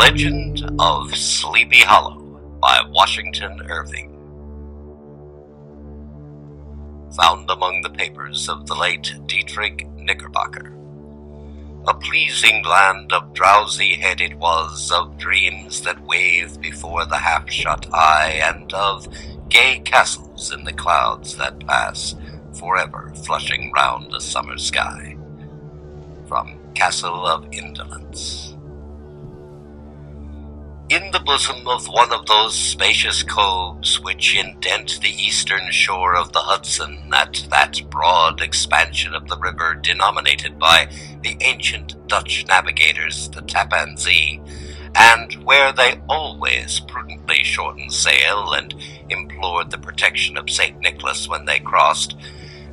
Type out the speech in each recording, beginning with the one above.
Legend of Sleepy Hollow by Washington Irving. Found among the papers of the late Dietrich Knickerbocker. A pleasing land of drowsy head it was, of dreams that wave before the half-shut eye, and of gay castles in the clouds that pass, forever flushing round a summer sky. From Castle of Indolence. In the bosom of one of those spacious coves which indent the eastern shore of the Hudson, at that broad expansion of the river denominated by the ancient Dutch navigators the Tappan Zee, and where they always prudently shortened sail and implored the protection of St. Nicholas when they crossed,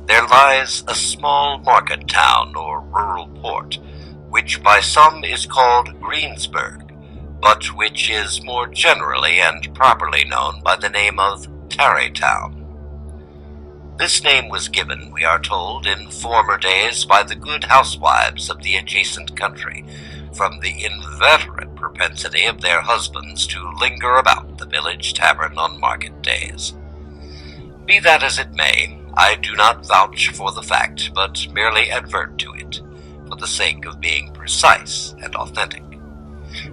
there lies a small market town or rural port, which by some is called Greensburg, but which is more generally and properly known by the name of Tarrytown. This name was given, we are told, in former days by the good housewives of the adjacent country, from the inveterate propensity of their husbands to linger about the village tavern on market days. Be that as it may, I do not vouch for the fact, but merely advert to it, for the sake of being precise and authentic.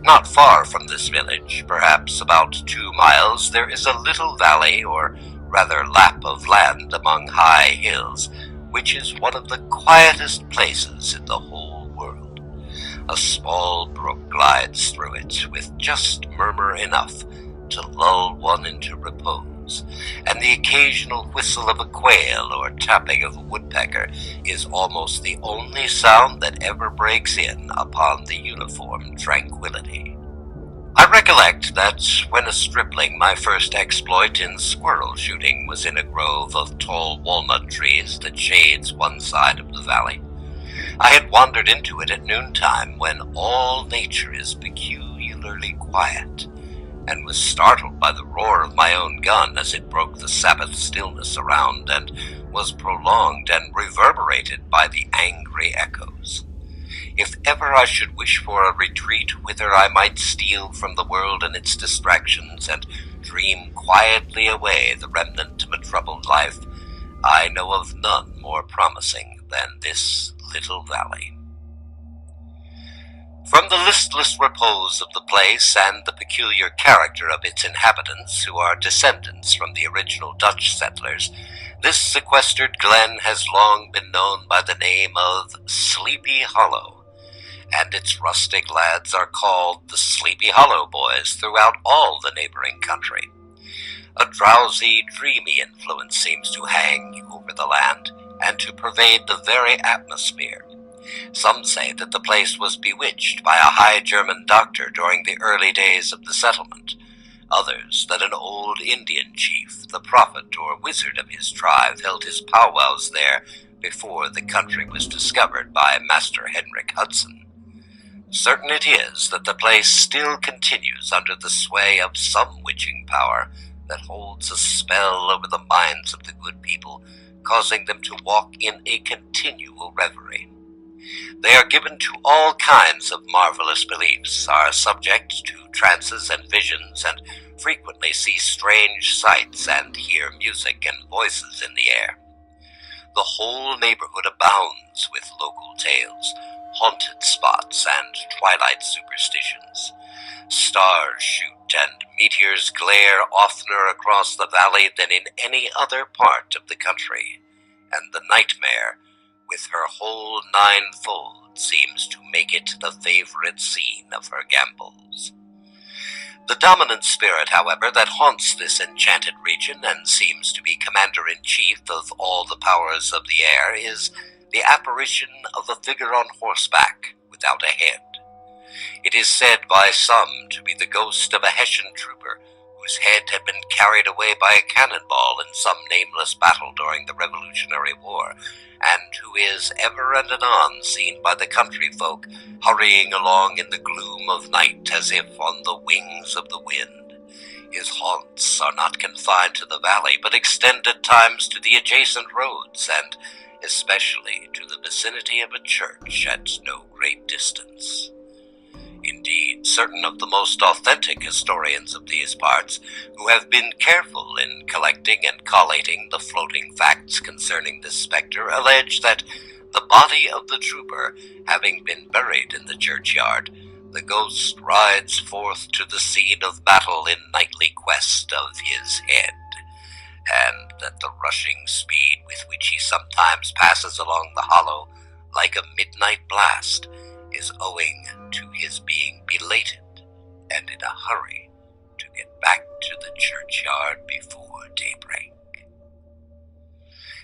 Not far from this village, perhaps about 2 miles, there is a little valley, or rather lap of land among high hills, which is one of the quietest places in the whole world. A small brook glides through it, with just murmur enough to lull one into repose, and the occasional whistle of a quail or tapping of a woodpecker is almost the only sound that ever breaks in upon the uniform tranquility. I recollect that when a stripling my first exploit in squirrel shooting was in a grove of tall walnut trees that shades one side of the valley. I had wandered into it at noontime, when all nature is peculiarly quiet, and was startled by the roar of my own gun as it broke the Sabbath stillness around, and was prolonged and reverberated by the angry echoes. If ever I should wish for a retreat whither I might steal from the world and its distractions, and dream quietly away the remnant of a troubled life, I know of none more promising than this little valley. From the listless repose of the place and the peculiar character of its inhabitants, who are descendants from the original Dutch settlers, this sequestered glen has long been known by the name of Sleepy Hollow, and its rustic lads are called the Sleepy Hollow Boys throughout all the neighboring country. A drowsy, dreamy influence seems to hang over the land, and to pervade the very atmosphere. Some say that the place was bewitched by a high German doctor during the early days of the settlement. Others, that an old Indian chief, the prophet or wizard of his tribe, held his powwows there before the country was discovered by Master Henrik Hudson. Certain it is that the place still continues under the sway of some witching power that holds a spell over the minds of the good people, causing them to walk in a continual reverie. They are given to all kinds of marvelous beliefs, are subject to trances and visions, and frequently see strange sights and hear music and voices in the air. The whole neighborhood abounds with local tales, haunted spots, and twilight superstitions. Stars shoot and meteors glare oftener across the valley than in any other part of the country, and the nightmare, with her whole ninefold, seems to make it the favorite scene of her gambols. The dominant spirit, however, that haunts this enchanted region and seems to be commander-in-chief of all the powers of the air is the apparition of a figure on horseback without a head. It is said by some to be the ghost of a Hessian trooper whose head had been carried away by a cannonball in some nameless battle during the Revolutionary War, and who is ever and anon seen by the country folk hurrying along in the gloom of night as if on the wings of the wind. His haunts are not confined to the valley, but extend at times to the adjacent roads, and especially to the vicinity of a church at no great distance. Indeed, certain of the most authentic historians of these parts, who have been careful in collecting and collating the floating facts concerning this spectre, allege that, the body of the trooper having been buried in the churchyard, the ghost rides forth to the scene of battle in nightly quest of his head, and that the rushing speed with which he sometimes passes along the hollow, like a midnight blast, is owing to his being belated and in a hurry to get back to the churchyard before daybreak.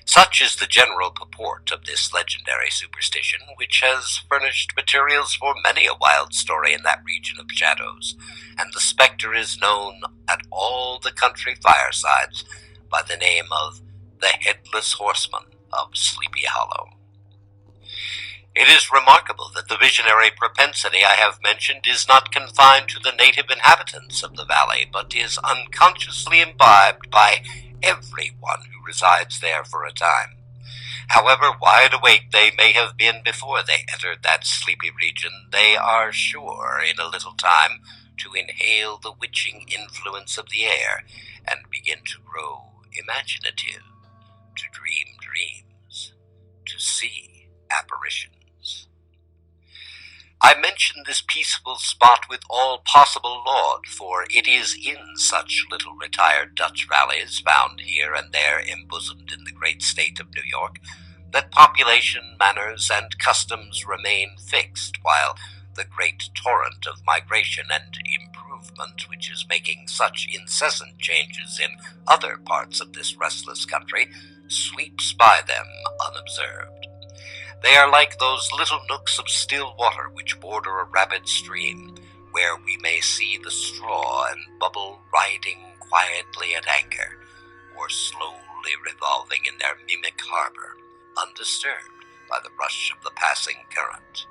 Such is the general purport of this legendary superstition, which has furnished materials for many a wild story in that region of shadows, and the spectre is known at all the country firesides by the name of the Headless Horseman of Sleepy Hollow. It is remarkable that the visionary propensity I have mentioned is not confined to the native inhabitants of the valley, but is unconsciously imbibed by everyone who resides there for a time. However wide awake they may have been before they entered that sleepy region, they are sure in a little time to inhale the witching influence of the air and begin to grow imaginative, to dream dreams, to see apparitions. I mention this peaceful spot with all possible laud, for it is in such little retired Dutch valleys, found here and there embosomed in the great state of New York, that population, manners, and customs remain fixed, while the great torrent of migration and improvement, which is making such incessant changes in other parts of this restless country, sweeps by them unobserved. They are like those little nooks of still water which border a rapid stream, where we may see the straw and bubble riding quietly at anchor, or slowly revolving in their mimic harbor, undisturbed by the rush of the passing current.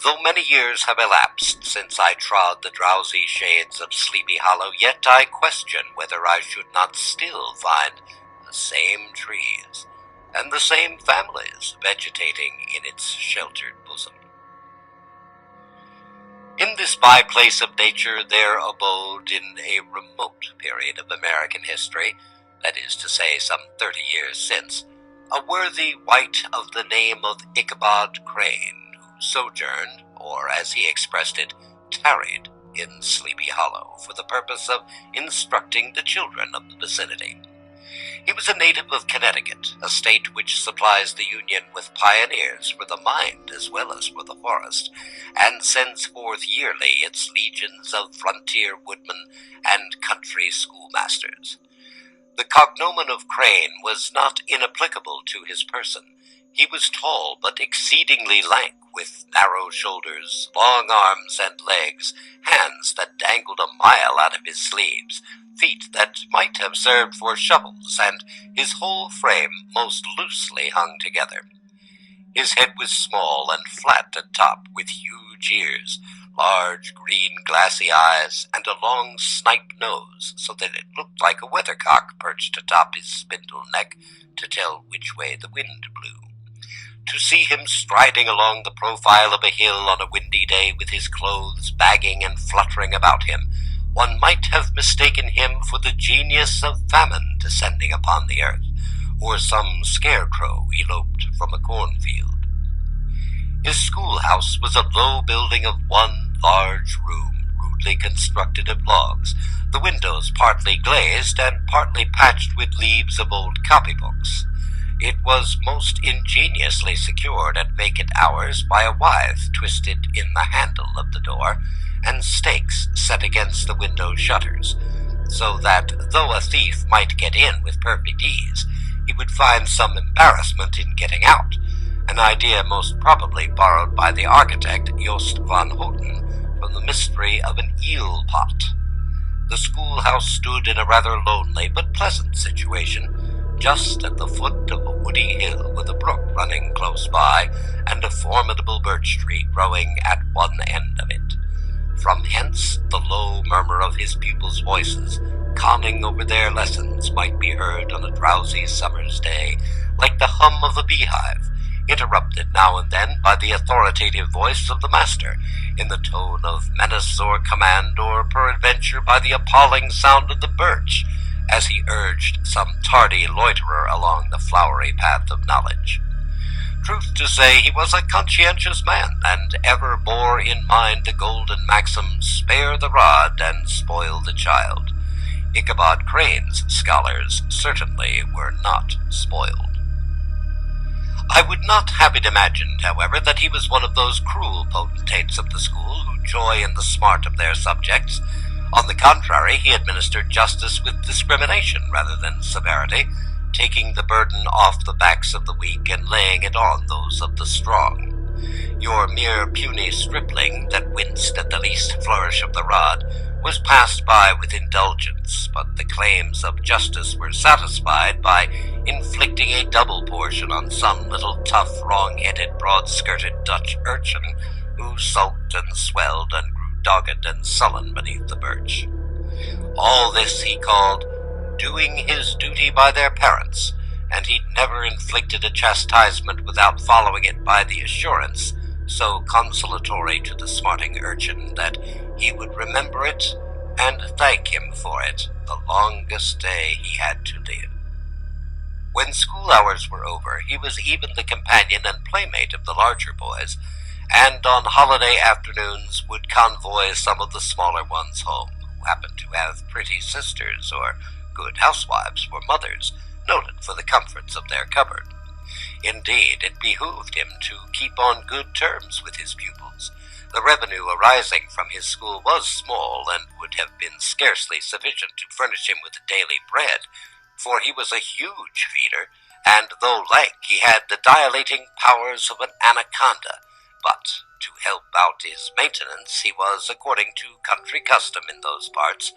Though many years have elapsed since I trod the drowsy shades of Sleepy Hollow, yet I question whether I should not still find the same trees and the same families vegetating in its sheltered bosom. In this by-place of nature there abode in a remote period of American history, that is to say some 30 years since, a worthy wight of the name of Ichabod Crane, who sojourned, or as he expressed it, tarried in Sleepy Hollow for the purpose of instructing the children of the vicinity. He was a native of Connecticut, a state which supplies the Union with pioneers for the mind as well as for the forest, and sends forth yearly its legions of frontier woodmen and country schoolmasters. The cognomen of Crane was not inapplicable to his person. He was tall but exceedingly lank, with narrow shoulders, long arms and legs, hands that dangled a mile out of his sleeves, feet that might have served for shovels, and his whole frame most loosely hung together. His head was small and flat at top, with huge ears, large green glassy eyes, and a long snipe nose, so that it looked like a weathercock perched atop his spindle neck to tell which way the wind blew. To see him striding along the profile of a hill on a windy day with his clothes bagging and fluttering about him, one might have mistaken him for the genius of famine descending upon the earth, or some scarecrow eloped from a cornfield. His schoolhouse was a low building of one large room, rudely constructed of logs, the windows partly glazed and partly patched with leaves of old copybooks. It was most ingeniously secured at vacant hours by a withe twisted in the handle of the door, and stakes set against the window shutters, so that, though a thief might get in with perfect ease, he would find some embarrassment in getting out, an idea most probably borrowed by the architect Jost van Houten from the mystery of an eel pot. The schoolhouse stood in a rather lonely but pleasant situation, just at the foot of a woody hill with a brook running close by, and a formidable birch tree growing at one end of it. From hence the low murmur of his pupils' voices, conning over their lessons, might be heard on a drowsy summer's day, like the hum of a beehive, interrupted now and then by the authoritative voice of the master, in the tone of menace or command, or peradventure by the appalling sound of the birch, as he urged some tardy loiterer along the flowery path of knowledge. Truth to say, he was a conscientious man, and ever bore in mind the golden maxim, "Spare the rod and spoil the child." Ichabod Crane's scholars certainly were not spoiled. I would not have it imagined, however, that he was one of those cruel potentates of the school who joy in the smart of their subjects. On the contrary, he administered justice with discrimination rather than severity, taking the burden off the backs of the weak and laying it on those of the strong. Your mere puny stripling that winced at the least flourish of the rod was passed by with indulgence, but the claims of justice were satisfied by inflicting a double portion on some little tough, wrong-headed, broad-skirted Dutch urchin who sulked and swelled and grew dogged and sullen beneath the birch. All this he called doing his duty by their parents, and he never inflicted a chastisement without following it by the assurance, so consolatory to the smarting urchin, that he would remember it and thank him for it the longest day he had to live. When school hours were over, he was even the companion and playmate of the larger boys, and on holiday afternoons would convoy some of the smaller ones home, who happened to have pretty sisters or good housewives for mothers, noted for the comforts of their cupboard. Indeed, it behooved him to keep on good terms with his pupils. The revenue arising from his school was small, and would have been scarcely sufficient to furnish him with daily bread, for he was a huge feeder, and though lank, he had the dilating powers of an anaconda. But to help out his maintenance, he was, according to country custom in those parts,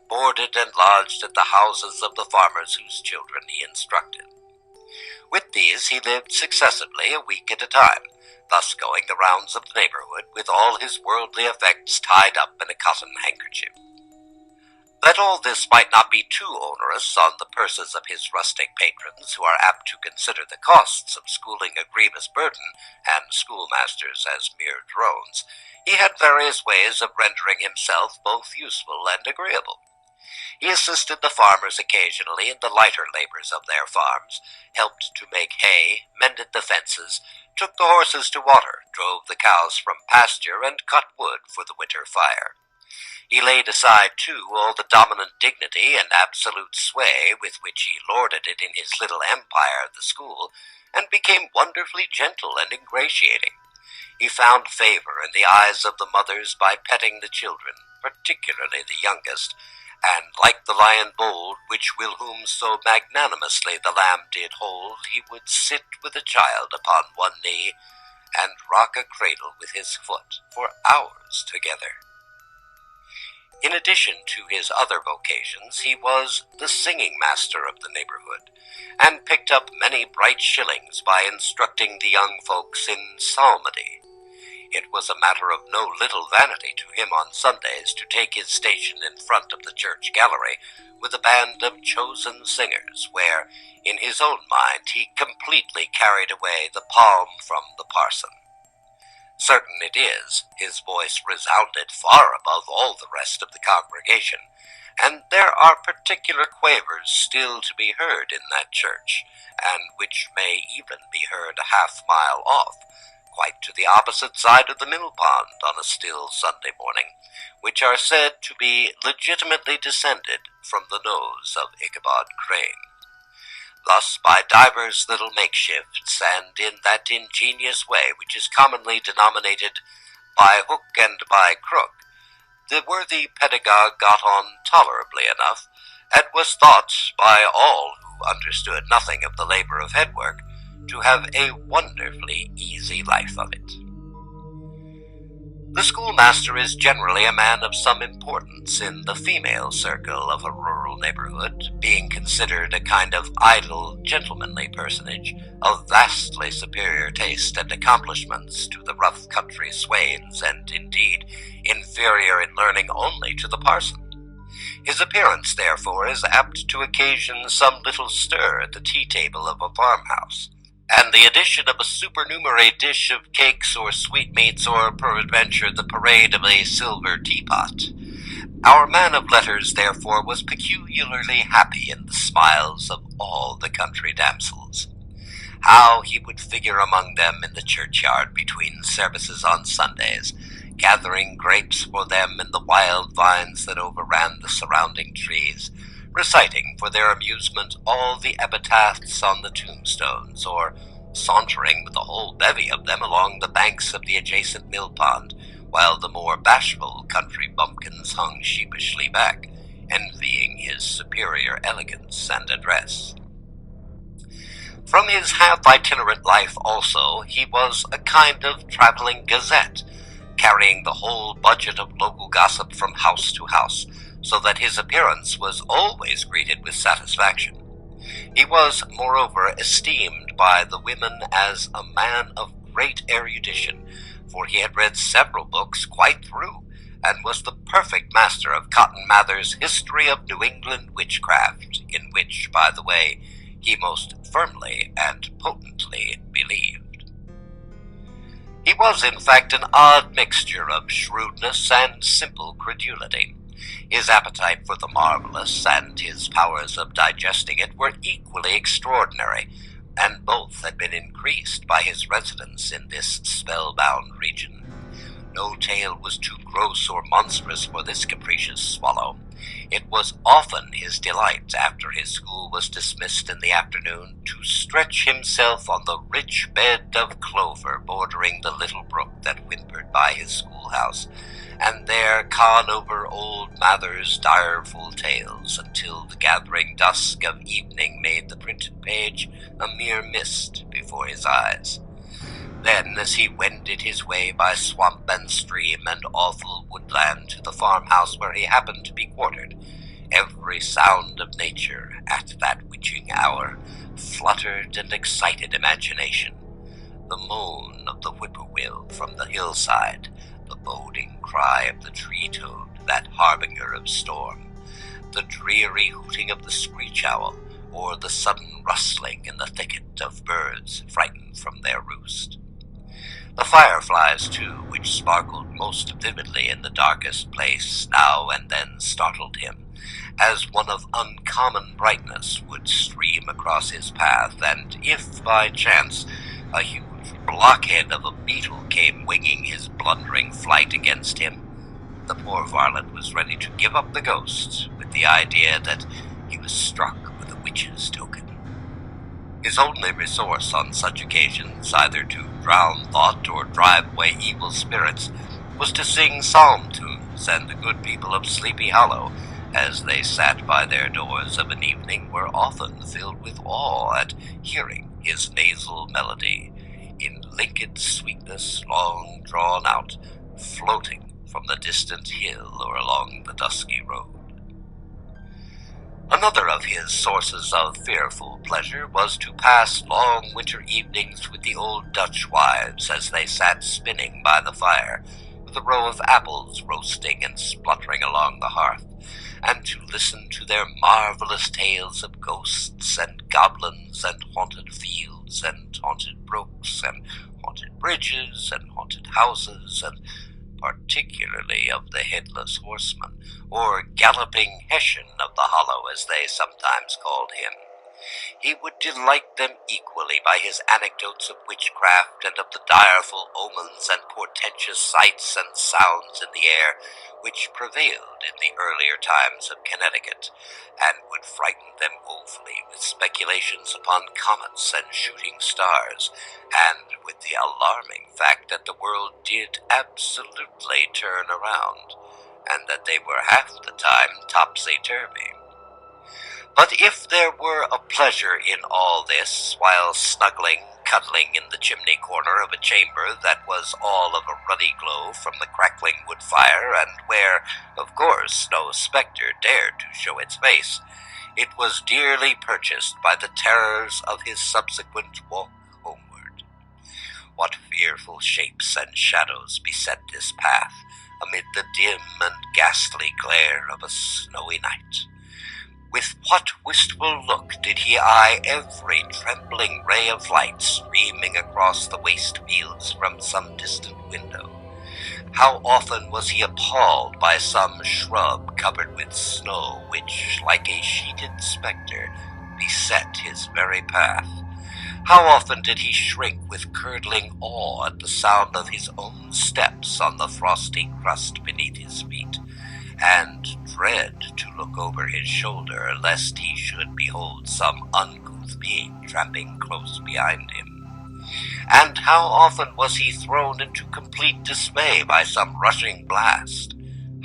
boarded and lodged at the houses of the farmers whose children he instructed. With these he lived successively a week at a time, thus going the rounds of the neighborhood with all his worldly effects tied up in a cotton handkerchief. That all this might not be too onerous on the purses of his rustic patrons, who are apt to consider the costs of schooling a grievous burden, and schoolmasters as mere drones, he had various ways of rendering himself both useful and agreeable. He assisted the farmers occasionally in the lighter labors of their farms, helped to make hay, mended the fences, took the horses to water, drove the cows from pasture, and cut wood for the winter fire. He laid aside, too, all the dominant dignity and absolute sway with which he lorded it in his little empire, the school, and became wonderfully gentle and ingratiating. He found favor in the eyes of the mothers by petting the children, particularly the youngest, and like the lion bold, which will whom so magnanimously the lamb did hold, he would sit with a child upon one knee, and rock a cradle with his foot for hours together. In addition to his other vocations, he was the singing master of the neighborhood, and picked up many bright shillings by instructing the young folks in psalmody. It was a matter of no little vanity to him on Sundays to take his station in front of the church gallery with a band of chosen singers, where, in his own mind, he completely carried away the palm from the parson. Certain it is, his voice resounded far above all the rest of the congregation, and there are particular quavers still to be heard in that church, and which may even be heard a half-mile off, quite to the opposite side of the mill pond on a still Sunday morning, which are said to be legitimately descended from the nose of Ichabod Crane. Thus, by divers little makeshifts, and in that ingenious way which is commonly denominated by hook and by crook, the worthy pedagogue got on tolerably enough, and was thought by all who understood nothing of the labor of headwork to have a wonderfully easy life of it. The schoolmaster is generally a man of some importance in the female circle of a rural neighborhood, being considered a kind of idle, gentlemanly personage of vastly superior taste and accomplishments to the rough country swains, and indeed inferior in learning only to the parson. His appearance, therefore, is apt to occasion some little stir at the tea-table of a farmhouse. and the addition of a supernumerary dish of cakes or sweetmeats, or peradventure the parade of a silver teapot. Our man of letters, therefore, was peculiarly happy in the smiles of all the country damsels. How he would figure among them in the churchyard between services on Sundays, gathering grapes for them in the wild vines that overran the surrounding trees, reciting for their amusement all the epitaphs on the tombstones, or sauntering with a whole bevy of them along the banks of the adjacent mill pond, while the more bashful country bumpkins hung sheepishly back, envying his superior elegance and address. From his half-itinerant life also, he was a kind of traveling gazette, carrying the whole budget of local gossip from house to house, so that his appearance was always greeted with satisfaction. He was, moreover, esteemed by the women as a man of great erudition, for he had read several books quite through, and was the perfect master of Cotton Mather's History of New England Witchcraft, in which, by the way, he most firmly and potently believed. He was, in fact, an odd mixture of shrewdness and simple credulity. His appetite for the marvelous and his powers of digesting it were equally extraordinary, and both had been increased by his residence in this spellbound region. No tale was too gross or monstrous for this capricious swallow. It was often his delight, after his school was dismissed in the afternoon, to stretch himself on the rich bed of clover bordering the little brook that whimpered by his schoolhouse, and there con over old Mather's direful tales until the gathering dusk of evening made the printed page a mere mist before his eyes. Then, as he wended his way by swamp and stream and awful woodland to the farmhouse where he happened to be quartered, every sound of nature at that witching hour fluttered and excited imagination. The moan of the whippoorwill from the hillside, the boding cry of the tree-toad, that harbinger of storm, the dreary hooting of the screech-owl, or the sudden rustling in the thicket of birds frightened from their roost. The fireflies, too, which sparkled most vividly in the darkest place, now and then startled him, as one of uncommon brightness would stream across his path, and if, by chance, a huge blockhead of a beetle came winging his blundering flight against him, the poor varlet was ready to give up the ghost with the idea that he was struck with a witch's token. His only resource on such occasions, either to drown thought or drive away evil spirits, was to sing psalm tunes, and the good people of Sleepy Hollow, as they sat by their doors of an evening, were often filled with awe at hearing his nasal melody, in linked sweetness long drawn out, floating from the distant hill or along the dusky road. Another of his sources of fearful pleasure was to pass long winter evenings with the old Dutch wives as they sat spinning by the fire, with a row of apples roasting and spluttering along the hearth, and to listen to their marvelous tales of ghosts and goblins and haunted fields and haunted brooks and haunted bridges and haunted houses, and particularly of the headless horseman, or galloping Hessian of the hollow, as they sometimes called him. He would delight them equally by his anecdotes of witchcraft and of the direful omens and portentous sights and sounds in the air which prevailed in the earlier times of Connecticut, and would frighten them woefully with speculations upon comets and shooting stars, and with the alarming fact that the world did absolutely turn around, and that they were half the time topsy-turvy. But if there were a pleasure in all this, while cuddling in the chimney corner of a chamber that was all of a ruddy glow from the crackling wood fire, and where, of course, no spectre dared to show its face, it was dearly purchased by the terrors of his subsequent walk homeward. What fearful shapes and shadows beset this path, amid the dim and ghastly glare of a snowy night! With what wistful look did he eye every trembling ray of light streaming across the waste fields from some distant window? How often was he appalled by some shrub covered with snow which, like a sheeted spectre, beset his very path? How often did he shrink with curdling awe at the sound of his own steps on the frosty crust beneath his feet, and dread to look over his shoulder lest he should behold some uncouth being tramping close behind him? And how often was he thrown into complete dismay by some rushing blast,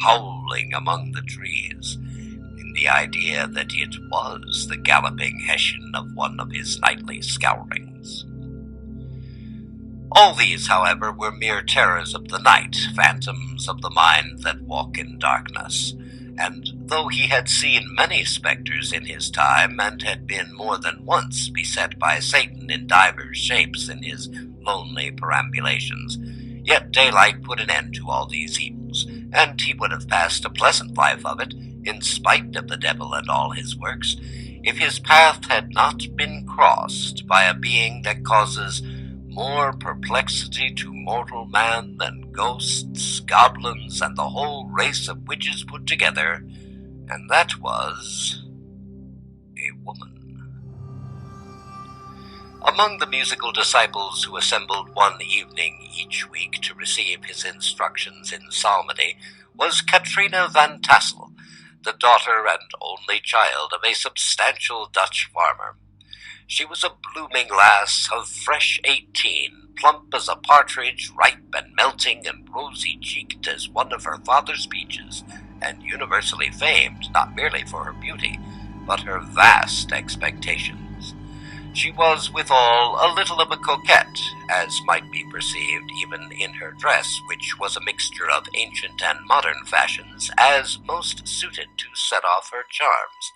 howling among the trees, in the idea that it was the galloping Hessian of one of his nightly scourings. All these, however, were mere terrors of the night, phantoms of the mind that walk in darkness, and though he had seen many spectres in his time, and had been more than once beset by Satan in divers shapes in his lonely perambulations, yet daylight put an end to all these evils, and he would have passed a pleasant life of it, in spite of the devil and all his works, if his path had not been crossed by a being that causes more perplexity to mortal man than ghosts, goblins, and the whole race of witches put together, and that was a woman. Among the musical disciples who assembled one evening each week to receive his instructions in psalmody was Katrina van Tassel, the daughter and only child of a substantial Dutch farmer. She was a blooming lass of fresh 18, plump as a partridge, ripe and melting and rosy-cheeked as one of her father's peaches, and universally famed not merely for her beauty, but her vast expectations. She was, withal, a little of a coquette, as might be perceived even in her dress, which was a mixture of ancient and modern fashions, as most suited to set off her charms.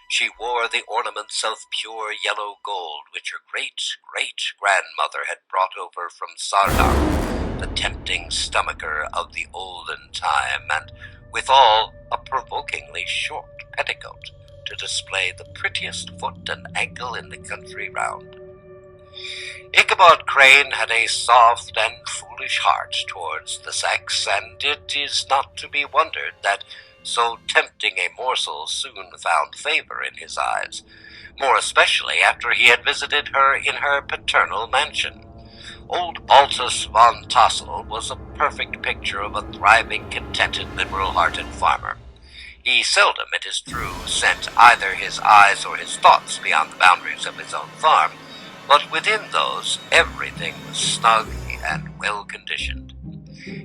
She wore the ornaments of pure yellow gold which her great-great-grandmother had brought over from Sardar, the tempting stomacher of the olden time, and withal a provokingly short petticoat to display the prettiest foot and ankle in the country round. Ichabod Crane had a soft and foolish heart towards the sex, and it is not to be wondered that so tempting a morsel soon found favor in his eyes, more especially after he had visited her in her paternal mansion. Old Baltus von Tassel was a perfect picture of a thriving, contented, liberal-hearted farmer. He seldom, it is true, sent either his eyes or his thoughts beyond the boundaries of his own farm, but within those everything was snug and well-conditioned.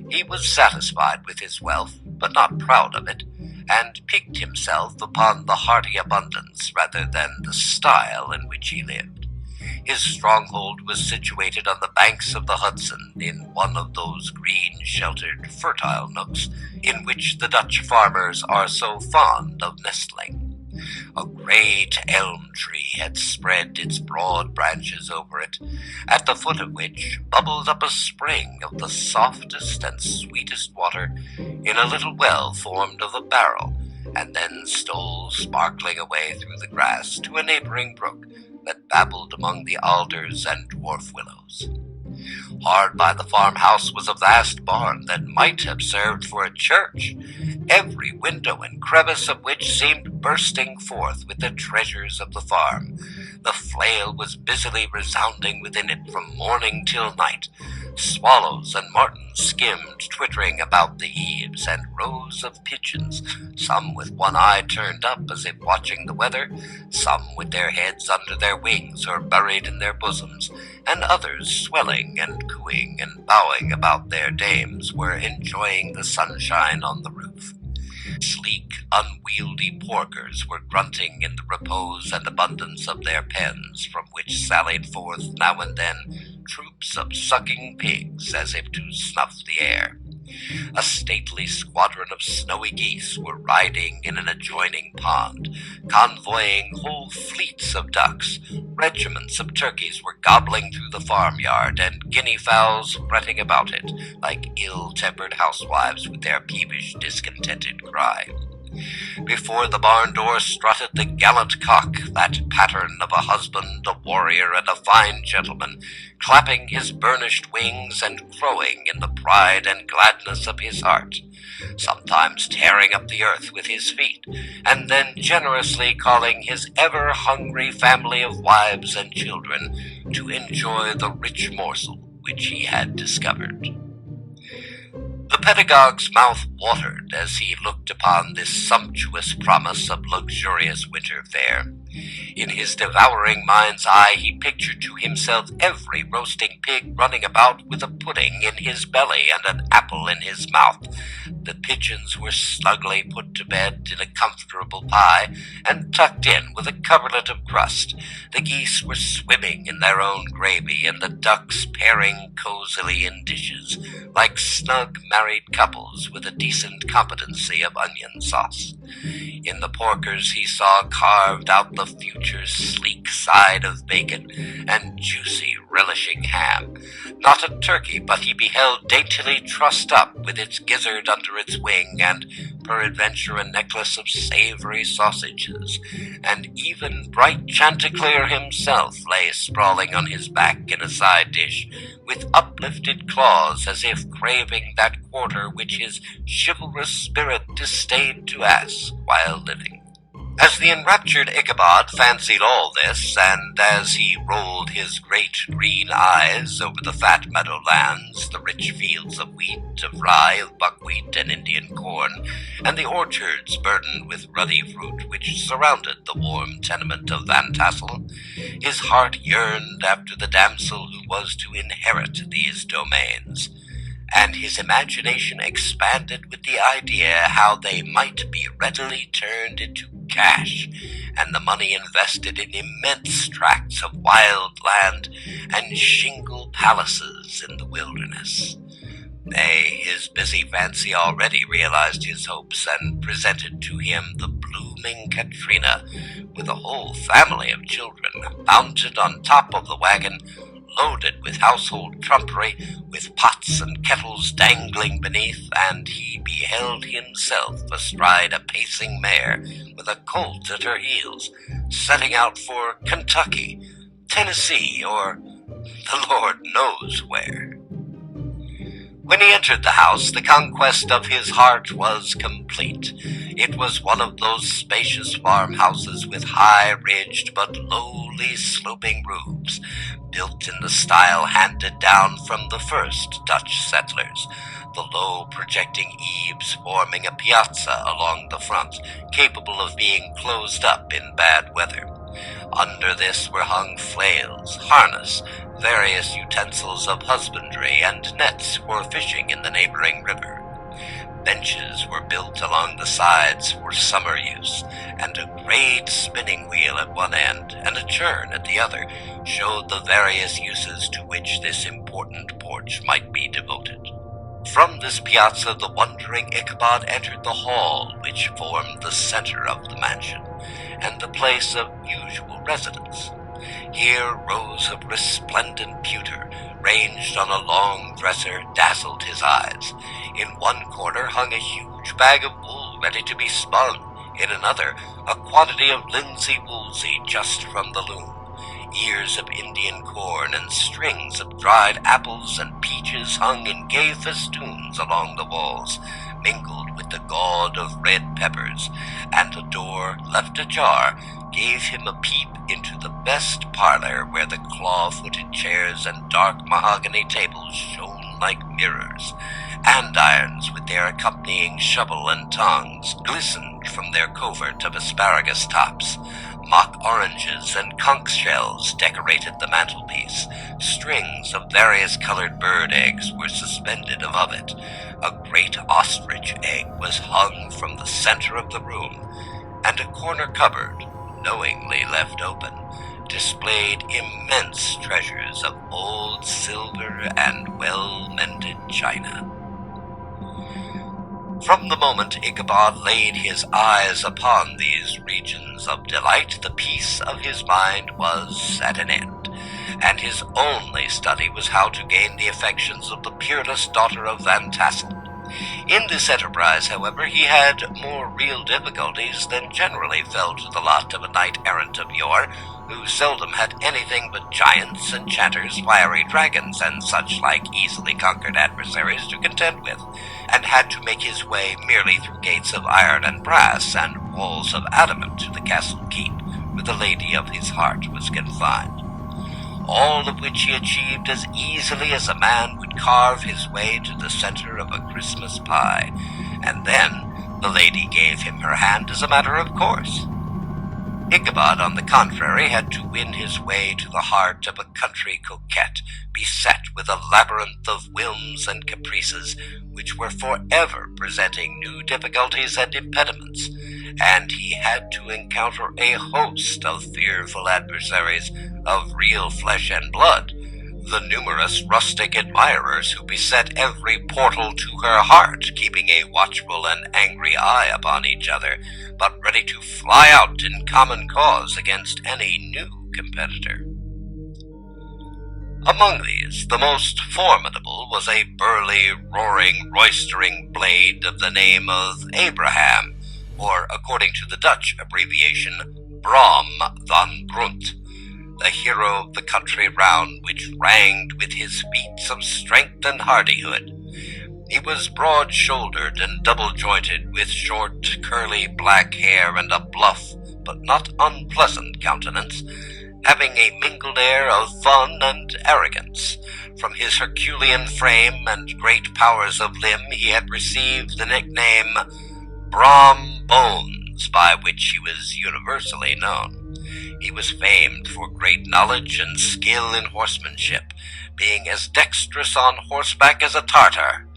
He was satisfied with his wealth, but not proud of it, and piqued himself upon the hearty abundance rather than the style in which he lived. His stronghold was situated on the banks of the Hudson, in one of those green, sheltered, fertile nooks in which the Dutch farmers are so fond of nestling. A great elm tree had spread its broad branches over it, at the foot of which bubbled up a spring of the softest and sweetest water in a little well formed of a barrel, and then stole sparkling away through the grass to a neighboring brook that babbled among the alders and dwarf willows. Hard by the farmhouse was a vast barn that might have served for a church, every window and crevice of which seemed bursting forth with the treasures of the farm. The flail was busily resounding within it from morning till night. Swallows and martins skimmed, twittering about the eaves, and rows of pigeons, some with one eye turned up as if watching the weather, some with their heads under their wings or buried in their bosoms, and others swelling and cooing and bowing about their dames, were enjoying the sunshine on the roof. Sleek, unwieldy porkers were grunting in the repose and abundance of their pens, from which sallied forth now and then troops of sucking pigs as if to snuff the air. A stately squadron of snowy geese were riding in an adjoining pond, convoying whole fleets of ducks. Regiments of turkeys were gobbling through the farmyard, and guinea fowls fretting about it, like ill-tempered housewives with their peevish, discontented cry. Before the barn door strutted the gallant cock, that pattern of a husband, a warrior, and a fine gentleman, clapping his burnished wings and crowing in the pride and gladness of his heart, sometimes tearing up the earth with his feet, and then generously calling his ever-hungry family of wives and children to enjoy the rich morsel which he had discovered. The pedagogue's mouth watered as he looked upon this sumptuous promise of luxurious winter fare. In his devouring mind's eye he pictured to himself every roasting pig running about with a pudding in his belly and an apple in his mouth. The pigeons were snugly put to bed in a comfortable pie and tucked in with a coverlet of crust. The geese were swimming in their own gravy, and the ducks pairing cozily in dishes, like snug married couples with a decent competency of onion sauce. In the porkers he saw carved out the future's sleek side of bacon and juicy, relishing ham. Not a turkey, but he beheld daintily trussed up with its gizzard under its wing, and peradventure a necklace of savory sausages, and even bright Chanticleer himself lay sprawling on his back in a side dish, with uplifted claws as if craving that quarter which his chivalrous spirit disdained to ask while living. As the enraptured Ichabod fancied all this, and as he rolled his great green eyes over the fat meadowlands, the rich fields of wheat, of rye, of buckwheat, and Indian corn, and the orchards burdened with ruddy fruit which surrounded the warm tenement of Van Tassel, his heart yearned after the damsel who was to inherit these domains, and his imagination expanded with the idea how they might be readily turned into cash, and the money invested in immense tracts of wild land and shingle palaces in the wilderness. Nay, his busy fancy already realized his hopes, and presented to him the blooming Katrina, with a whole family of children, mounted on top of the wagon, loaded with household trumpery, with pots and kettles dangling beneath, and he beheld himself astride a pacing mare, with a colt at her heels, setting out for Kentucky, Tennessee, or the Lord knows where. When he entered the house, the conquest of his heart was complete. It was one of those spacious farmhouses with high-ridged but lowly sloping roofs, built in the style handed down from the first Dutch settlers, the low projecting eaves forming a piazza along the front, capable of being closed up in bad weather. Under this were hung flails, harness, various utensils of husbandry, and nets for fishing in the neighboring river. Benches were built along the sides for summer use, and a great spinning wheel at one end and a churn at the other showed the various uses to which this important porch might be devoted. From this piazza the wondering Ichabod entered the hall which formed the center of the mansion, and the place of usual residence. Here rows of resplendent pewter, ranged on a long dresser, dazzled his eyes. In one corner hung a huge bag of wool ready to be spun, in another a quantity of linsey-woolsey just from the loom. Ears of Indian corn and strings of dried apples and peaches hung in gay festoons along the walls, mingled with the gaud of red peppers, and a door, left ajar, gave him a peep into the best parlor, where the claw-footed chairs and dark mahogany tables shone like mirrors. Andirons with their accompanying shovel and tongs glistened from their covert of asparagus tops. Mock oranges and conch shells decorated the mantelpiece. Strings of various colored bird eggs were suspended above it. A great ostrich egg was hung from the center of the room, and a corner cupboard, knowingly left open, displayed immense treasures of old silver and well-mended china. From the moment Ichabod laid his eyes upon these regions of delight, the peace of his mind was at an end, and his only study was how to gain the affections of the peerless daughter of Van Tassel. In this enterprise, however, he had more real difficulties than generally fell to the lot of a knight-errant of yore, who seldom had anything but giants, enchanters, fiery dragons, and such like easily conquered adversaries to contend with, and had to make his way merely through gates of iron and brass and walls of adamant to the castle keep, where the lady of his heart was confined. All of which he achieved as easily as a man would carve his way to the center of a Christmas pie, and then the lady gave him her hand as a matter of course. Ichabod, on the contrary, had to win his way to the heart of a country coquette, beset with a labyrinth of whims and caprices, which were forever presenting new difficulties and impediments, and he had to encounter a host of fearful adversaries of real flesh and blood, the numerous rustic admirers who beset every portal to her heart, keeping a watchful and angry eye upon each other, but ready to fly out in common cause against any new competitor. Among these, the most formidable was a burly, roaring, roistering blade of the name of Abraham, or, according to the Dutch abbreviation, Brom van Brunt, the hero of the country round, which ranged with his feats of strength and hardihood. He was broad-shouldered and double-jointed, with short, curly black hair and a bluff, but not unpleasant countenance, having a mingled air of fun and arrogance. From his Herculean frame and great powers of limb he had received the nickname Brom Bones, by which he was universally known. He was famed for great knowledge and skill in horsemanship, being as dexterous on horseback as a Tartar.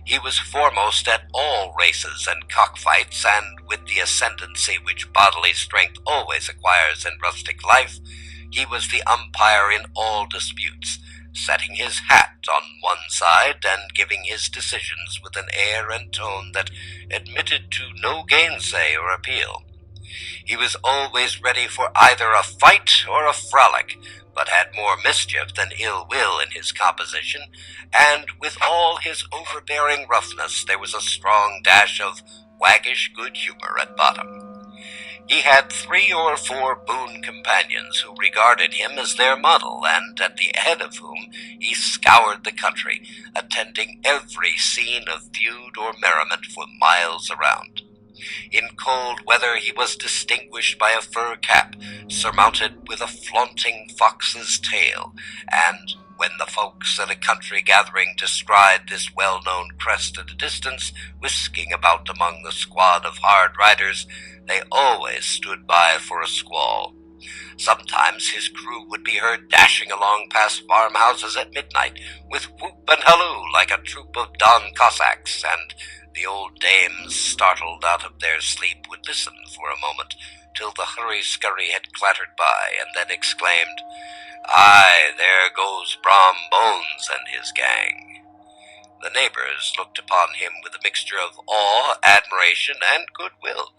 He was foremost at all races and cockfights, and with the ascendancy which bodily strength always acquires in rustic life, he was the umpire in all disputes, setting his hat on one side and giving his decisions with an air and tone that admitted to no gainsay or appeal. He was always ready for either a fight or a frolic, but had more mischief than ill will in his composition, and with all his overbearing roughness there was a strong dash of waggish good humor at bottom. He had 3 or 4 boon companions who regarded him as their model, and at the head of whom he scoured the country, attending every scene of feud or merriment for miles around. In cold weather he was distinguished by a fur cap, surmounted with a flaunting fox's tail, and when the folks at a country gathering descried this well-known crest at a distance, whisking about among the squad of hard riders, they always stood by for a squall. Sometimes his crew would be heard dashing along past farmhouses at midnight, with whoop and halloo like a troop of Don Cossacks, and the old dames, startled out of their sleep, would listen for a moment, till the hurry-scurry had clattered by, and then exclaimed, "Aye, there goes Brom Bones and his gang." The neighbors looked upon him with a mixture of awe, admiration, and goodwill,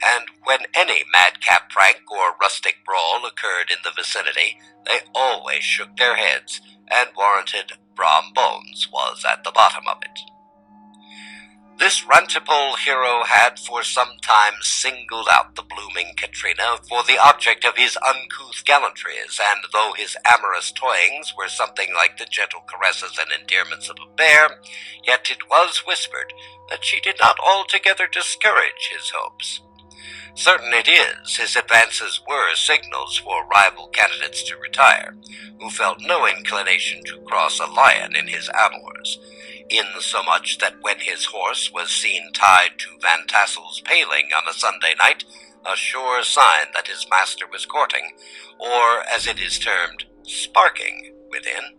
and when any madcap prank or rustic brawl occurred in the vicinity, they always shook their heads, and warranted Brom Bones was at the bottom of it. This rantipole hero had for some time singled out the blooming Katrina for the object of his uncouth gallantries, and though his amorous toyings were something like the gentle caresses and endearments of a bear, yet it was whispered that she did not altogether discourage his hopes. Certain it is, his advances were signals for rival candidates to retire, who felt no inclination to cross a lion in his amours, insomuch that when his horse was seen tied to Van Tassel's paling on a Sunday night, a sure sign that his master was courting, or, as it is termed, sparking within,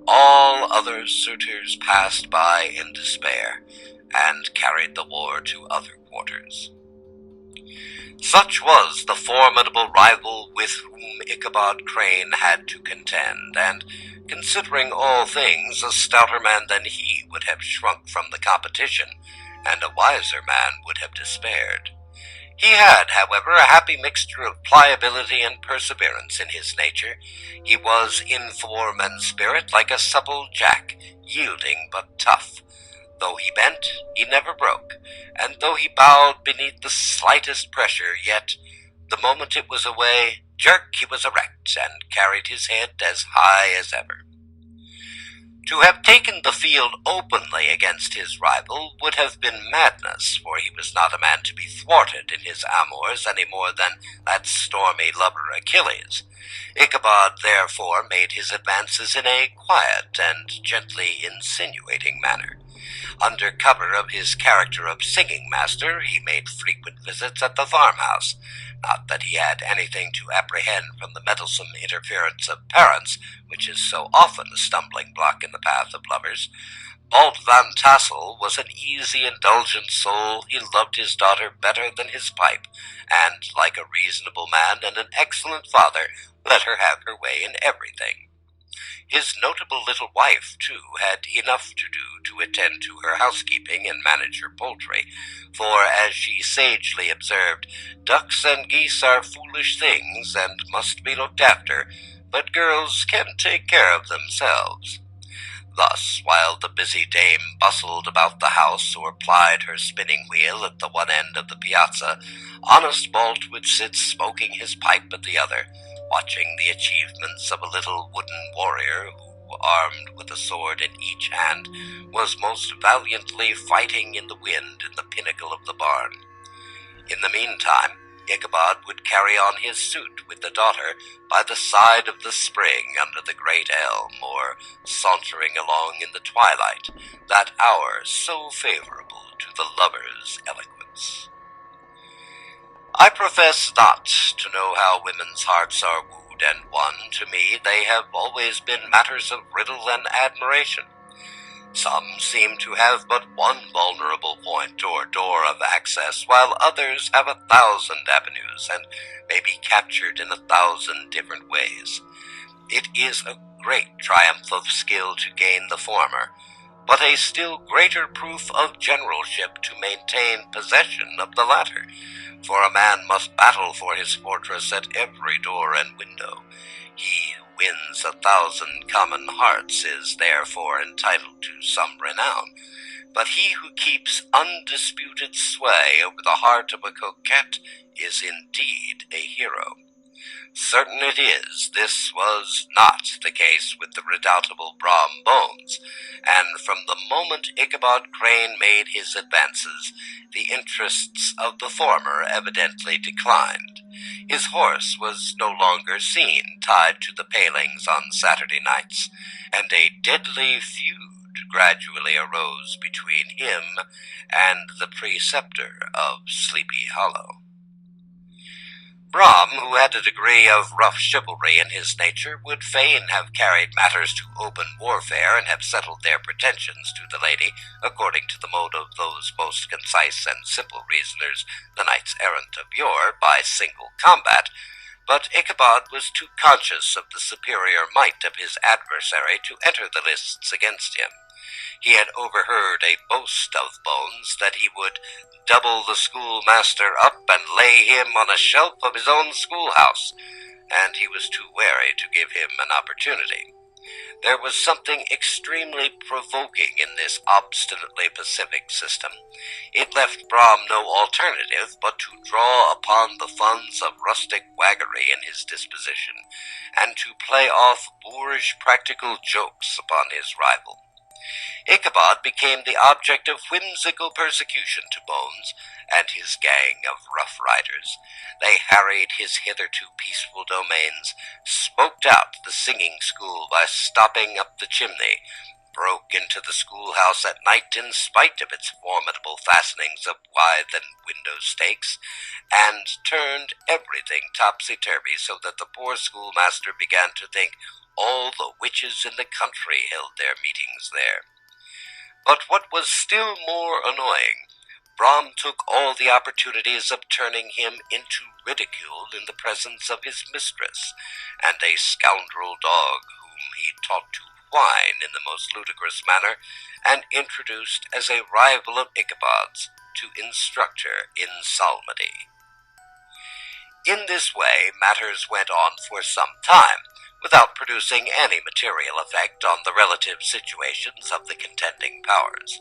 all other suitors passed by in despair, and carried the war to other quarters. Such was the formidable rival with whom Ichabod Crane had to contend, and, considering all things, a stouter man than he would have shrunk from the competition, and a wiser man would have despaired. He had, however, a happy mixture of pliability and perseverance in his nature. He was in form and spirit like a supple jack, yielding but tough, Though he bent, he never broke, and though he bowed beneath the slightest pressure, yet, the moment it was away, jerk, he was erect, and carried his head as high as ever. To have taken the field openly against his rival would have been madness, for he was not a man to be thwarted in his amours any more than that stormy lover Achilles. Ichabod therefore made his advances in a quiet and gently insinuating manner. Under cover of his character of singing master, he made frequent visits at the farmhouse. Not that he had anything to apprehend from the meddlesome interference of parents, which is so often a stumbling block in the path of lovers. Bald Van Tassel was an easy, indulgent soul. He loved his daughter better than his pipe, and, like a reasonable man and an excellent father, let her have her way in everything. His notable little wife, too, had enough to do to attend to her housekeeping and manage her poultry, for, as she sagely observed, ducks and geese are foolish things and must be looked after, but girls can take care of themselves. Thus, while the busy dame bustled about the house or plied her spinning wheel at the one end of the piazza, honest Balt would sit smoking his pipe at the other, watching the achievements of a little wooden warrior who, armed with a sword in each hand, was most valiantly fighting in the wind in the pinnacle of the barn. In the meantime, Ichabod would carry on his suit with the daughter by the side of the spring under the great elm, or sauntering along in the twilight, that hour so favorable to the lover's eloquence. I profess not to know how women's hearts are wooed and won. To me they have always been matters of riddle and admiration. Some seem to have but one vulnerable point or door of access, while others have 1,000 avenues, and may be captured in 1,000 different ways. It is a great triumph of skill to gain the former, but a still greater proof of generalship to maintain possession of the latter, for a man must battle for his fortress at every door and window. He who wins 1,000 common hearts is therefore entitled to some renown, but he who keeps undisputed sway over the heart of a coquette is indeed a hero. Certain it is, this was not the case with the redoubtable Brom Bones, and from the moment Ichabod Crane made his advances, the interests of the former evidently declined. His horse was no longer seen tied to the palings on Saturday nights, and a deadly feud gradually arose between him and the preceptor of Sleepy Hollow. Brom, who had a degree of rough chivalry in his nature, would fain have carried matters to open warfare and have settled their pretensions to the lady, according to the mode of those most concise and simple reasoners, the knights-errant of yore, by single combat, but Ichabod was too conscious of the superior might of his adversary to enter the lists against him. He had overheard a boast of Bones that he would double the schoolmaster up and lay him on a shelf of his own schoolhouse, and he was too wary to give him an opportunity. There was something extremely provoking in this obstinately pacific system. It left Brom no alternative but to draw upon the funds of rustic waggery in his disposition, and to play off boorish practical jokes upon his rival. Ichabod became the object of whimsical persecution to Bones and his gang of rough riders. They harried his hitherto peaceful domains, smoked out the singing school by stopping up the chimney, broke into the schoolhouse at night in spite of its formidable fastenings of withe and window stakes, and turned everything topsy-turvy so that the poor schoolmaster began to think all the witches in the country held their meetings there. But what was still more annoying, Brom took all the opportunities of turning him into ridicule in the presence of his mistress, and a scoundrel dog whom he taught to whine in the most ludicrous manner, and introduced as a rival of Ichabod's to instruct her in psalmody. In this way matters went on for some time, without producing any material effect on the relative situations of the contending powers.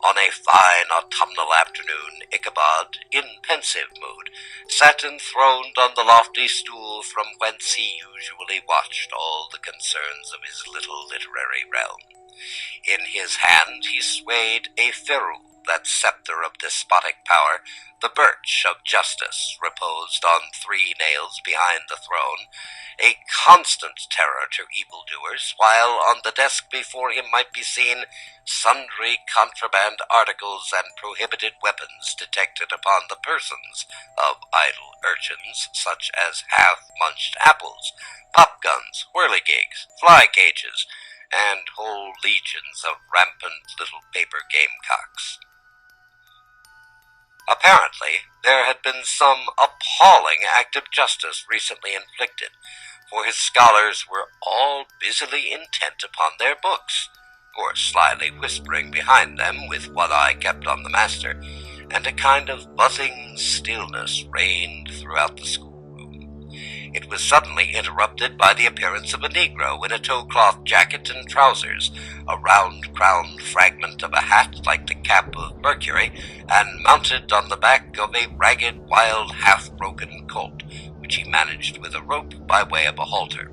On a fine autumnal afternoon, Ichabod, in pensive mood, sat enthroned on the lofty stool from whence he usually watched all the concerns of his little literary realm. In his hand he swayed a ferule, that scepter of despotic power, the birch of justice, reposed on 3 nails behind the throne, a constant terror to evildoers, while on the desk before him might be seen sundry contraband articles and prohibited weapons detected upon the persons of idle urchins, such as half-munched apples, pop-guns, whirligigs, fly-cages, and whole legions of rampant little paper gamecocks. Apparently, there had been some appalling act of justice recently inflicted, for his scholars were all busily intent upon their books, or slyly whispering behind them with one eye kept on the master, and a kind of buzzing stillness reigned throughout the schoolroom. It was suddenly interrupted by the appearance of a negro in a tow-cloth jacket and trousers, a round-crowned fragment of a hat like the cap of Mercury, and mounted on the back of a ragged, wild, half-broken colt, which he managed with a rope by way of a halter.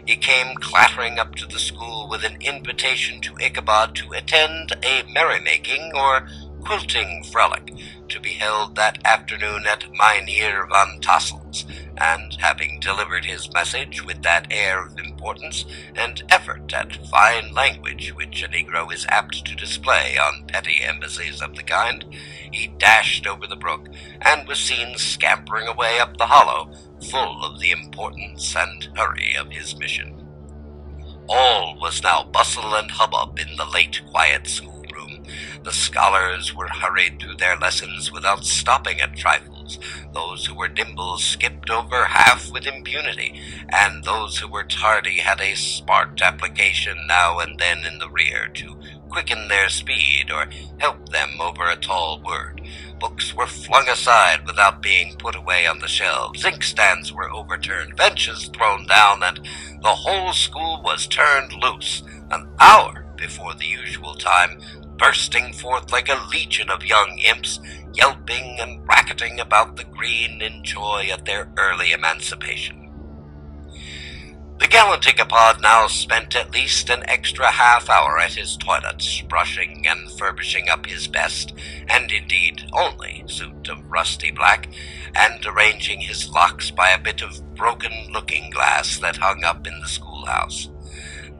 He came clattering up to the school with an invitation to Ichabod to attend a merrymaking or quilting frolic, to be held that afternoon at Mynheer Van Tassel's, and having delivered his message with that air of importance and effort at fine language which a negro is apt to display on petty embassies of the kind, he dashed over the brook, and was seen scampering away up the hollow, full of the importance and hurry of his mission. All was now bustle and hubbub in the late quiet schoolroom. The scholars were hurried through their lessons without stopping at trifles. Those who were nimble skipped over half with impunity, and those who were tardy had a smart application now and then in the rear to quicken their speed or help them over a tall word. Books were flung aside without being put away on the shelves, inkstands were overturned, benches thrown down, and the whole school was turned loose, an hour before the usual time, bursting forth like a legion of young imps, yelping and racketing about the green in joy at their early emancipation. The gallant Ichabod now spent at least an extra half-hour at his toilet, brushing and furbishing up his best, and indeed only, suit of rusty black, and arranging his locks by a bit of broken looking-glass that hung up in the schoolhouse.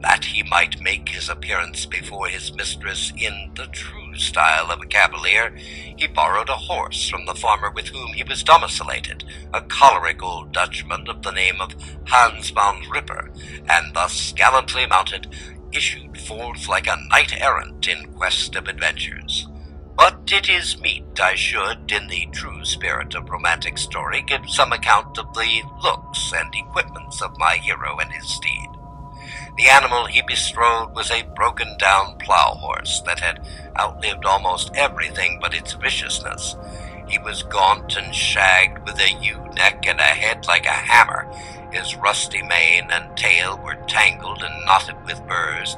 That he might make his appearance before his mistress in the true style of a cavalier, he borrowed a horse from the farmer with whom he was domicilated, a choleric old Dutchman of the name of Hans van Ripper, and thus gallantly mounted, issued forth like a knight-errant in quest of adventures. But it is meet I should, in the true spirit of romantic story, give some account of the looks and equipments of my hero and his steed. The animal he bestrode was a broken-down plough-horse that had outlived almost everything but its viciousness. He was gaunt and shagged, with a ewe-neck and a head like a hammer. His rusty mane and tail were tangled and knotted with burrs.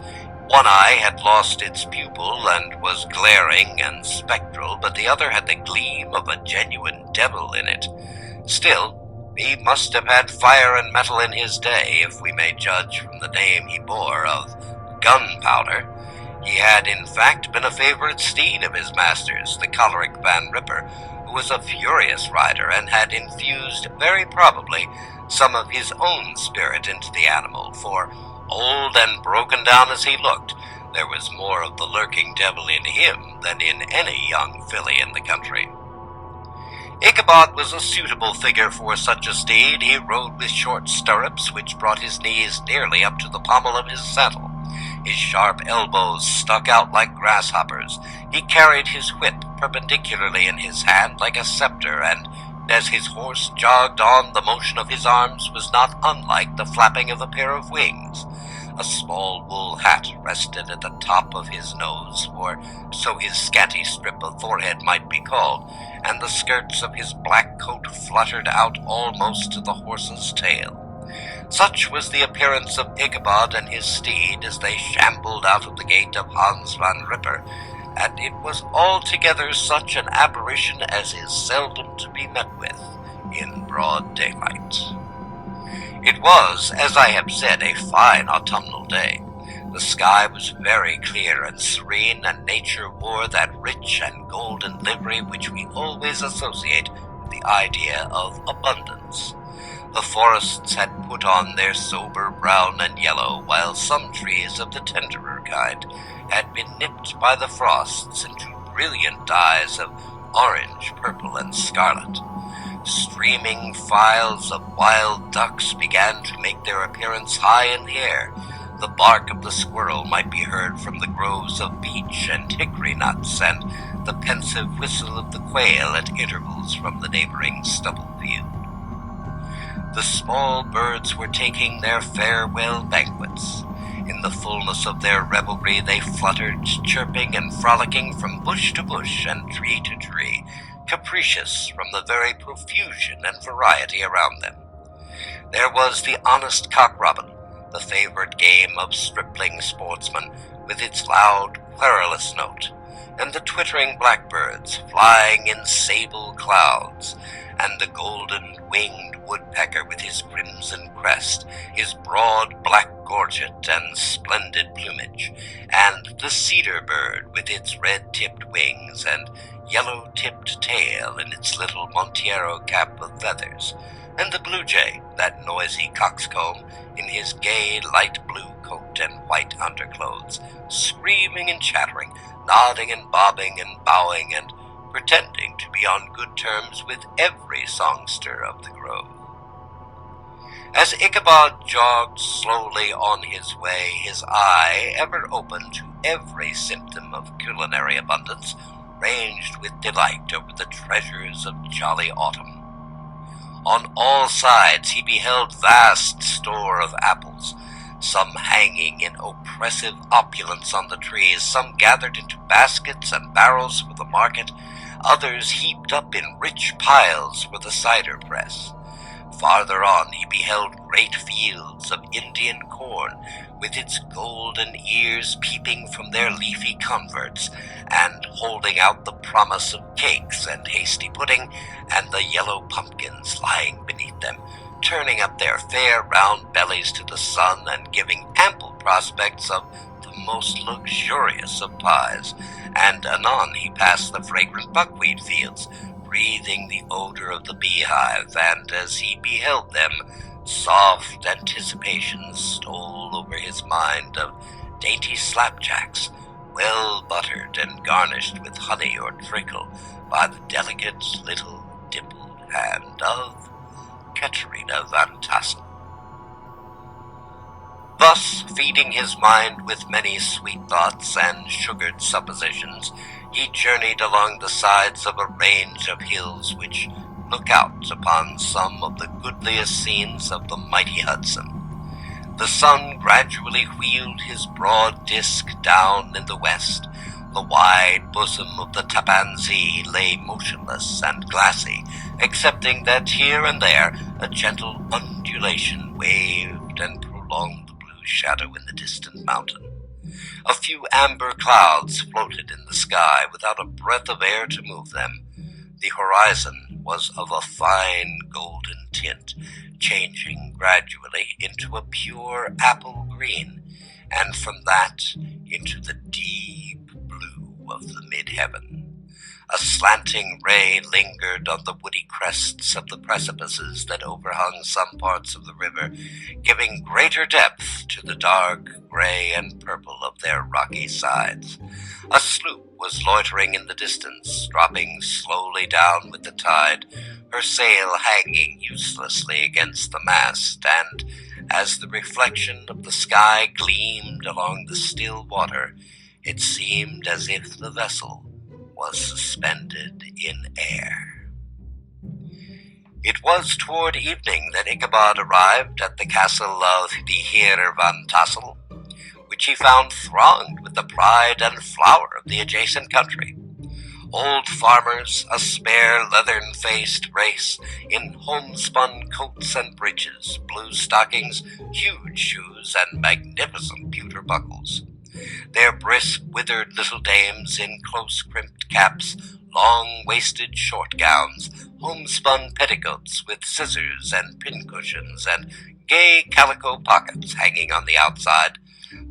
One eye had lost its pupil and was glaring and spectral, but the other had the gleam of a genuine devil in it. Still, he must have had fire and metal in his day, if we may judge from the name he bore of Gunpowder. He had, in fact, been a favorite steed of his master's, the choleric Van Ripper, who was a furious rider and had infused, very probably, some of his own spirit into the animal, for, old and broken down as he looked, there was more of the lurking devil in him than in any young filly in the country. Ichabod was a suitable figure for such a steed. He rode with short stirrups, which brought his knees nearly up to the pommel of his saddle. His sharp elbows stuck out like grasshoppers. He carried his whip perpendicularly in his hand like a scepter, and as his horse jogged on, the motion of his arms was not unlike the flapping of a pair of wings. A small wool hat rested at the top of his nose, or so his scanty strip of forehead might be called, and the skirts of his black coat fluttered out almost to the horse's tail. Such was the appearance of Ichabod and his steed as they shambled out of the gate of Hans van Ripper, and it was altogether such an apparition as is seldom to be met with in broad daylight. It was, as I have said, a fine autumnal day. The sky was very clear and serene, and nature wore that rich and golden livery which we always associate with the idea of abundance. The forests had put on their sober brown and yellow, while some trees of the tenderer kind had been nipped by the frosts into brilliant dyes of orange, purple, and scarlet. Streaming files of wild ducks began to make their appearance high in the air. The bark of the squirrel might be heard from the groves of beech and hickory nuts, and the pensive whistle of the quail at intervals from the neighboring stubble field. The small birds were taking their farewell banquets. In the fullness of their revelry they fluttered, chirping and frolicking from bush to bush and tree to tree, capricious from the very profusion and variety around them. There was the honest cock-robin, the favorite game of stripling sportsmen, with its loud, querulous note, and the twittering blackbirds flying in sable clouds, and the golden-winged woodpecker with his crimson crest, his broad black gorget and splendid plumage, and the cedar bird with its red-tipped wings and yellow-tipped tail and its little Montiero cap of feathers, and the blue jay, that noisy coxcomb, in his gay light blue coat and white underclothes, screaming and chattering, nodding and bobbing and bowing, and pretending to be on good terms with every songster of the grove. As Ichabod jogged slowly on his way, his eye, ever open to every symptom of culinary abundance, ranged with delight over the treasures of jolly autumn. On all sides he beheld vast store of apples, some hanging in oppressive opulence on the trees, some gathered into baskets and barrels for the market, others heaped up in rich piles for the cider press. Farther on he beheld great fields of Indian corn, with its golden ears peeping from their leafy coverts, and holding out the promise of cakes and hasty pudding, and the yellow pumpkins lying beneath them, turning up their fair round bellies to the sun, and giving ample prospects of the most luxurious of pies. And anon he passed the fragrant buckwheat fields, breathing the odor of the beehive, and as he beheld them, soft anticipations stole over his mind of dainty slapjacks, well buttered and garnished with honey or treacle by the delicate little dimpled hand of Katerina Van Tassel. Thus, feeding his mind with many sweet thoughts and sugared suppositions, he journeyed along the sides of a range of hills which look out upon some of the goodliest scenes of the mighty Hudson. The sun gradually wheeled his broad disk down in the west. The wide bosom of the Tappan Zee lay motionless and glassy, excepting that here and there a gentle undulation waved and prolonged the blue shadow in the distant mountain. A few amber clouds floated in the sky without a breath of air to move them. The horizon was of a fine golden tint, changing gradually into a pure apple green, and from that into the deep blue of the mid-heaven. A slanting ray lingered on the woody crests of the precipices that overhung some parts of the river, giving greater depth to the dark gray and purple of their rocky sides. A sloop was loitering in the distance, dropping slowly down with the tide, her sail hanging uselessly against the mast, and as the reflection of the sky gleamed along the still water, it seemed as if the vessel was suspended in air. It was toward evening that Ichabod arrived at the castle of the Heer Van Tassel, which he found thronged with the pride and flower of the adjacent country. Old farmers, a spare leathern-faced race, in homespun coats and breeches, blue stockings, huge shoes, and magnificent pewter buckles. Their brisk, withered little dames in close-crimped caps, long-waisted short gowns, homespun petticoats with scissors and pincushions, and gay calico pockets hanging on the outside.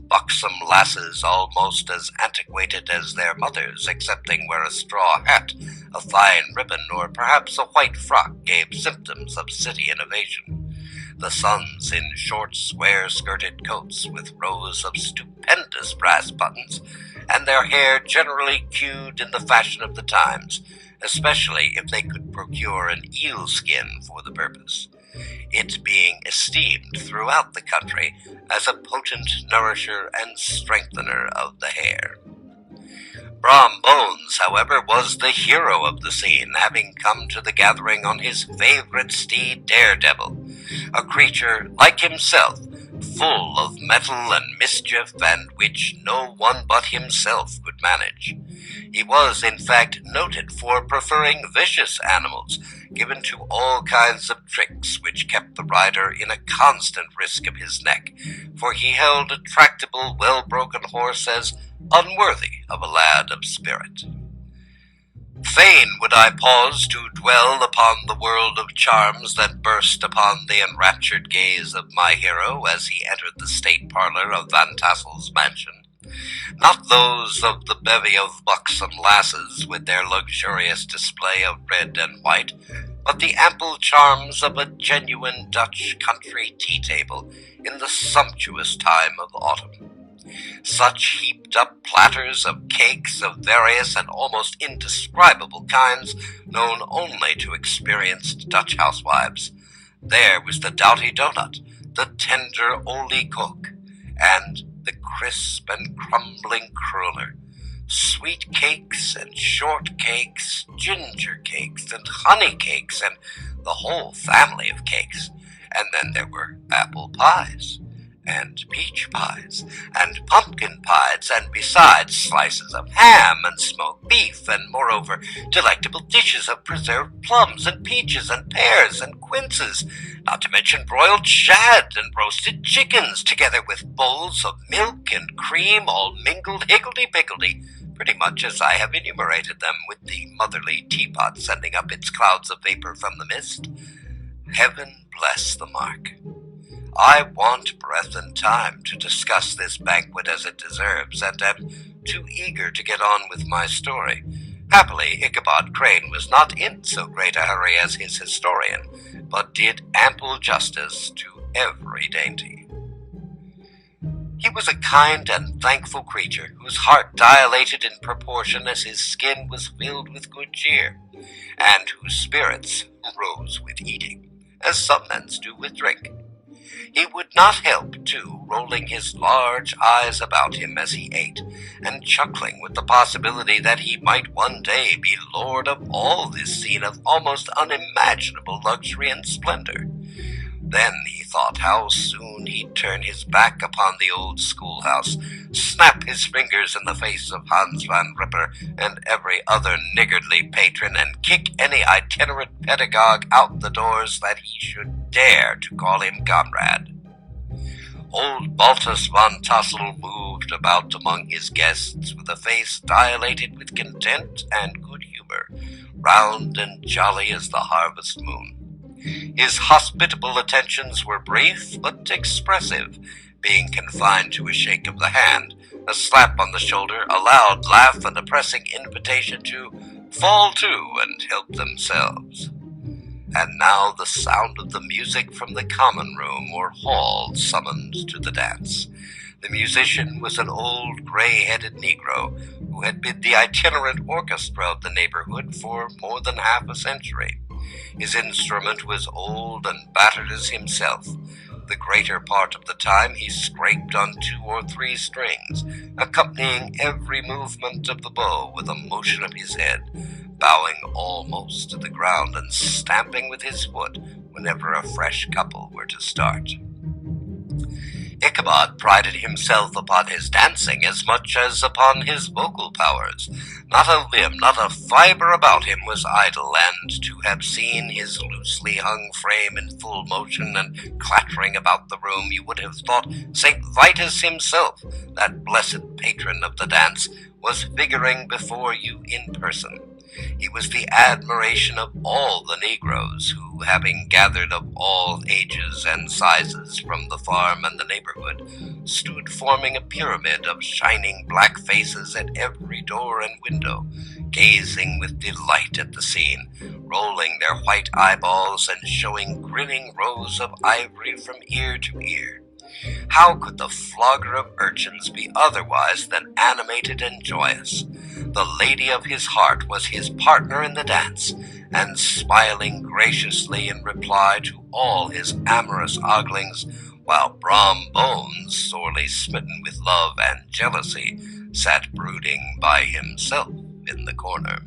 Buxom lasses almost as antiquated as their mothers, excepting where a straw hat, a fine ribbon, or perhaps a white frock gave symptoms of city innovation. The sons in short, square-skirted coats with rows of stupendous brass buttons, and their hair generally queued in the fashion of the times, especially if they could procure an eel skin for the purpose, it being esteemed throughout the country as a potent nourisher and strengthener of the hair. Brom Bones, however, was the hero of the scene, having come to the gathering on his favorite steed, Daredevil, a creature like himself, full of mettle and mischief, and which no one but himself could manage. He was, in fact, noted for preferring vicious animals, given to all kinds of tricks which kept the rider in a constant risk of his neck, for he held a tractable, well-broken horse as unworthy of a lad of spirit. Fain would I pause to dwell upon the world of charms that burst upon the enraptured gaze of my hero as he entered the state parlor of Van Tassel's mansion. Not those of the bevy of buxom lasses with their luxurious display of red and white, but the ample charms of a genuine Dutch country tea-table in the sumptuous time of autumn. Such heaped-up platters of cakes of various and almost indescribable kinds, known only to experienced Dutch housewives. There was the doughty donut, the tender olie koek, and the crisp and crumbling cruller. Sweet cakes and short cakes, ginger cakes and honey cakes, and the whole family of cakes. And then there were apple pies, and peach pies, and pumpkin pies, and besides slices of ham and smoked beef, and moreover delectable dishes of preserved plums and peaches and pears and quinces, not to mention broiled shad and roasted chickens, together with bowls of milk and cream, all mingled higgledy-piggledy, pretty much as I have enumerated them, with the motherly teapot sending up its clouds of vapor from the mist. Heaven bless the mark. I want breath and time to discuss this banquet as it deserves, and am too eager to get on with my story. Happily, Ichabod Crane was not in so great a hurry as his historian, but did ample justice to every dainty. He was a kind and thankful creature, whose heart dilated in proportion as his skin was filled with good cheer, and whose spirits rose with eating, as some men's do with drink. He would not help, too, rolling his large eyes about him as he ate, and chuckling with the possibility that he might one day be lord of all this scene of almost unimaginable luxury and splendor. Then he thought how soon he'd turn his back upon the old schoolhouse, snap his fingers in the face of Hans van Ripper and every other niggardly patron, and kick any itinerant pedagogue out the doors that he should dare to call him comrade. Old Baltus van Tassel moved about among his guests with a face dilated with content and good humor, round and jolly as the harvest moon. His hospitable attentions were brief but expressive, being confined to a shake of the hand, a slap on the shoulder, a loud laugh, and a pressing invitation to fall to and help themselves. And now the sound of the music from the common room or hall summoned to the dance. The musician was an old gray-headed Negro who had been the itinerant orchestra of the neighborhood for more than half a century. His instrument was old and battered as himself. The greater part of the time he scraped on 2 or 3 strings, accompanying every movement of the bow with a motion of his head, bowing almost to the ground and stamping with his foot whenever a fresh couple were to start. Ichabod prided himself upon his dancing as much as upon his vocal powers. Not a limb, not a fibre about him was idle, and to have seen his loosely hung frame in full motion and clattering about the room, you would have thought St. Vitus himself, that blessed patron of the dance, was figuring before you in person. He was the admiration of all the negroes, who, having gathered of all ages and sizes from the farm and the neighborhood, stood forming a pyramid of shining black faces at every door and window, gazing with delight at the scene, rolling their white eyeballs and showing grinning rows of ivory from ear to ear. How could the flogger of urchins be otherwise than animated and joyous? The lady of his heart was his partner in the dance, and smiling graciously in reply to all his amorous oglings, while Brom Bones, sorely smitten with love and jealousy, sat brooding by himself in the corner.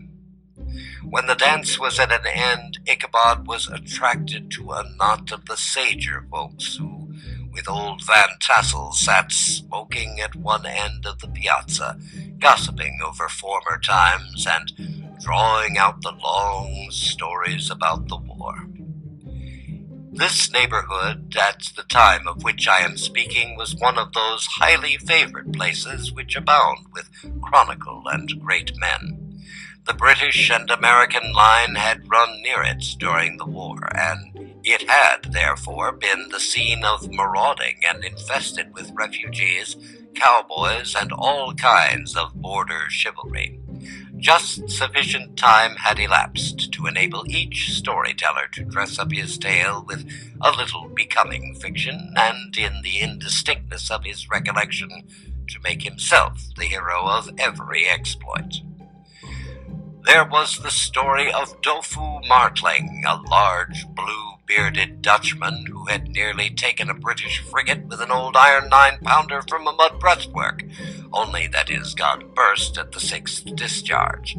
When the dance was at an end, Ichabod was attracted to a knot of the sager folks who, with old Van Tassel, sat smoking at one end of the piazza, gossiping over former times and drawing out the long stories about the war. This neighborhood, at the time of which I am speaking, was one of those highly favored places which abound with chronicle and great men. The British and American line had run near it during the war, and it had, therefore, been the scene of marauding and infested with refugees, cowboys, and all kinds of border chivalry. Just sufficient time had elapsed to enable each storyteller to dress up his tale with a little becoming fiction, and in the indistinctness of his recollection to make himself the hero of every exploit. There was the story of Dofu Martling, a large, blue-bearded Dutchman who had nearly taken a British frigate with an old iron 9-pounder from a mud breastwork, only that his gun burst at the 6th discharge.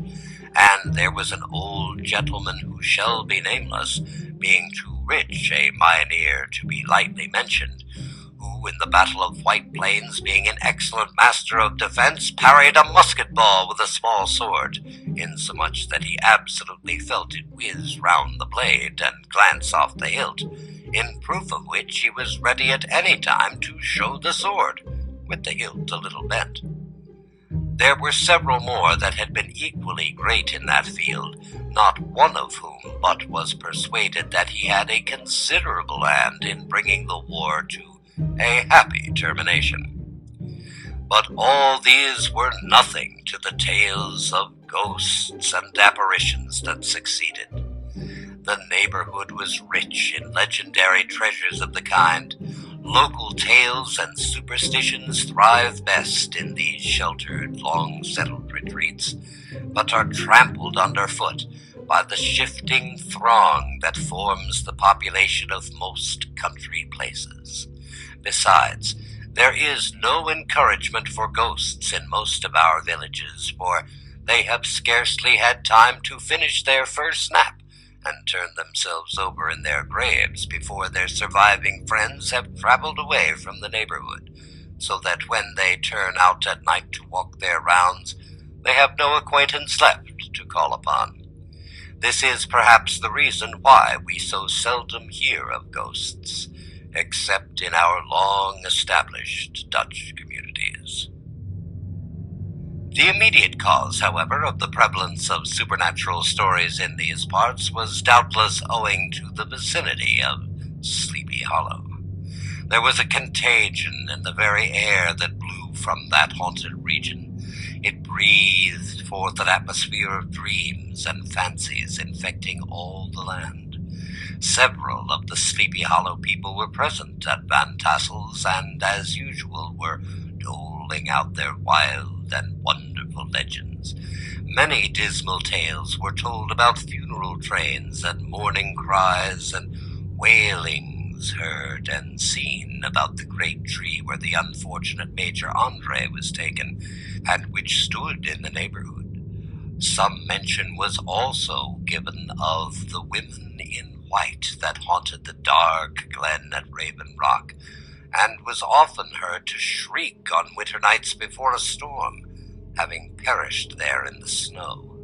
And there was an old gentleman who shall be nameless, being too rich a mynheer to be lightly mentioned, who, in the Battle of White Plains, being an excellent master of defense, parried a musket ball with a small sword, insomuch that he absolutely felt it whiz round the blade and glance off the hilt, in proof of which he was ready at any time to show the sword, with the hilt a little bent. There were several more that had been equally great in that field, not one of whom but was persuaded that he had a considerable hand in bringing the war to a happy termination. But all these were nothing to the tales of ghosts and apparitions that succeeded. The neighborhood was rich in legendary treasures of the kind. Local tales and superstitions thrive best in these sheltered, long-settled retreats, but are trampled underfoot by the shifting throng that forms the population of most country places. Besides, there is no encouragement for ghosts in most of our villages, for they have scarcely had time to finish their first nap and turn themselves over in their graves before their surviving friends have traveled away from the neighborhood, so that when they turn out at night to walk their rounds, they have no acquaintance left to call upon. This is perhaps the reason why we so seldom hear of ghosts, except in our long-established Dutch communities. The immediate cause, however, of the prevalence of supernatural stories in these parts was doubtless owing to the vicinity of Sleepy Hollow. There was a contagion in the very air that blew from that haunted region. It breathed forth an atmosphere of dreams and fancies infecting all the land. Several of the Sleepy Hollow people were present at Van Tassel's, and, as usual, were doling out their wild and wonderful legends. Many dismal tales were told about funeral trains and mourning cries and wailings heard and seen about the great tree where the unfortunate Major Andre was taken, and which stood in the neighborhood. Some mention was also given of the women in white that haunted the dark glen at Raven Rock, and was often heard to shriek on winter nights before a storm, having perished there in the snow.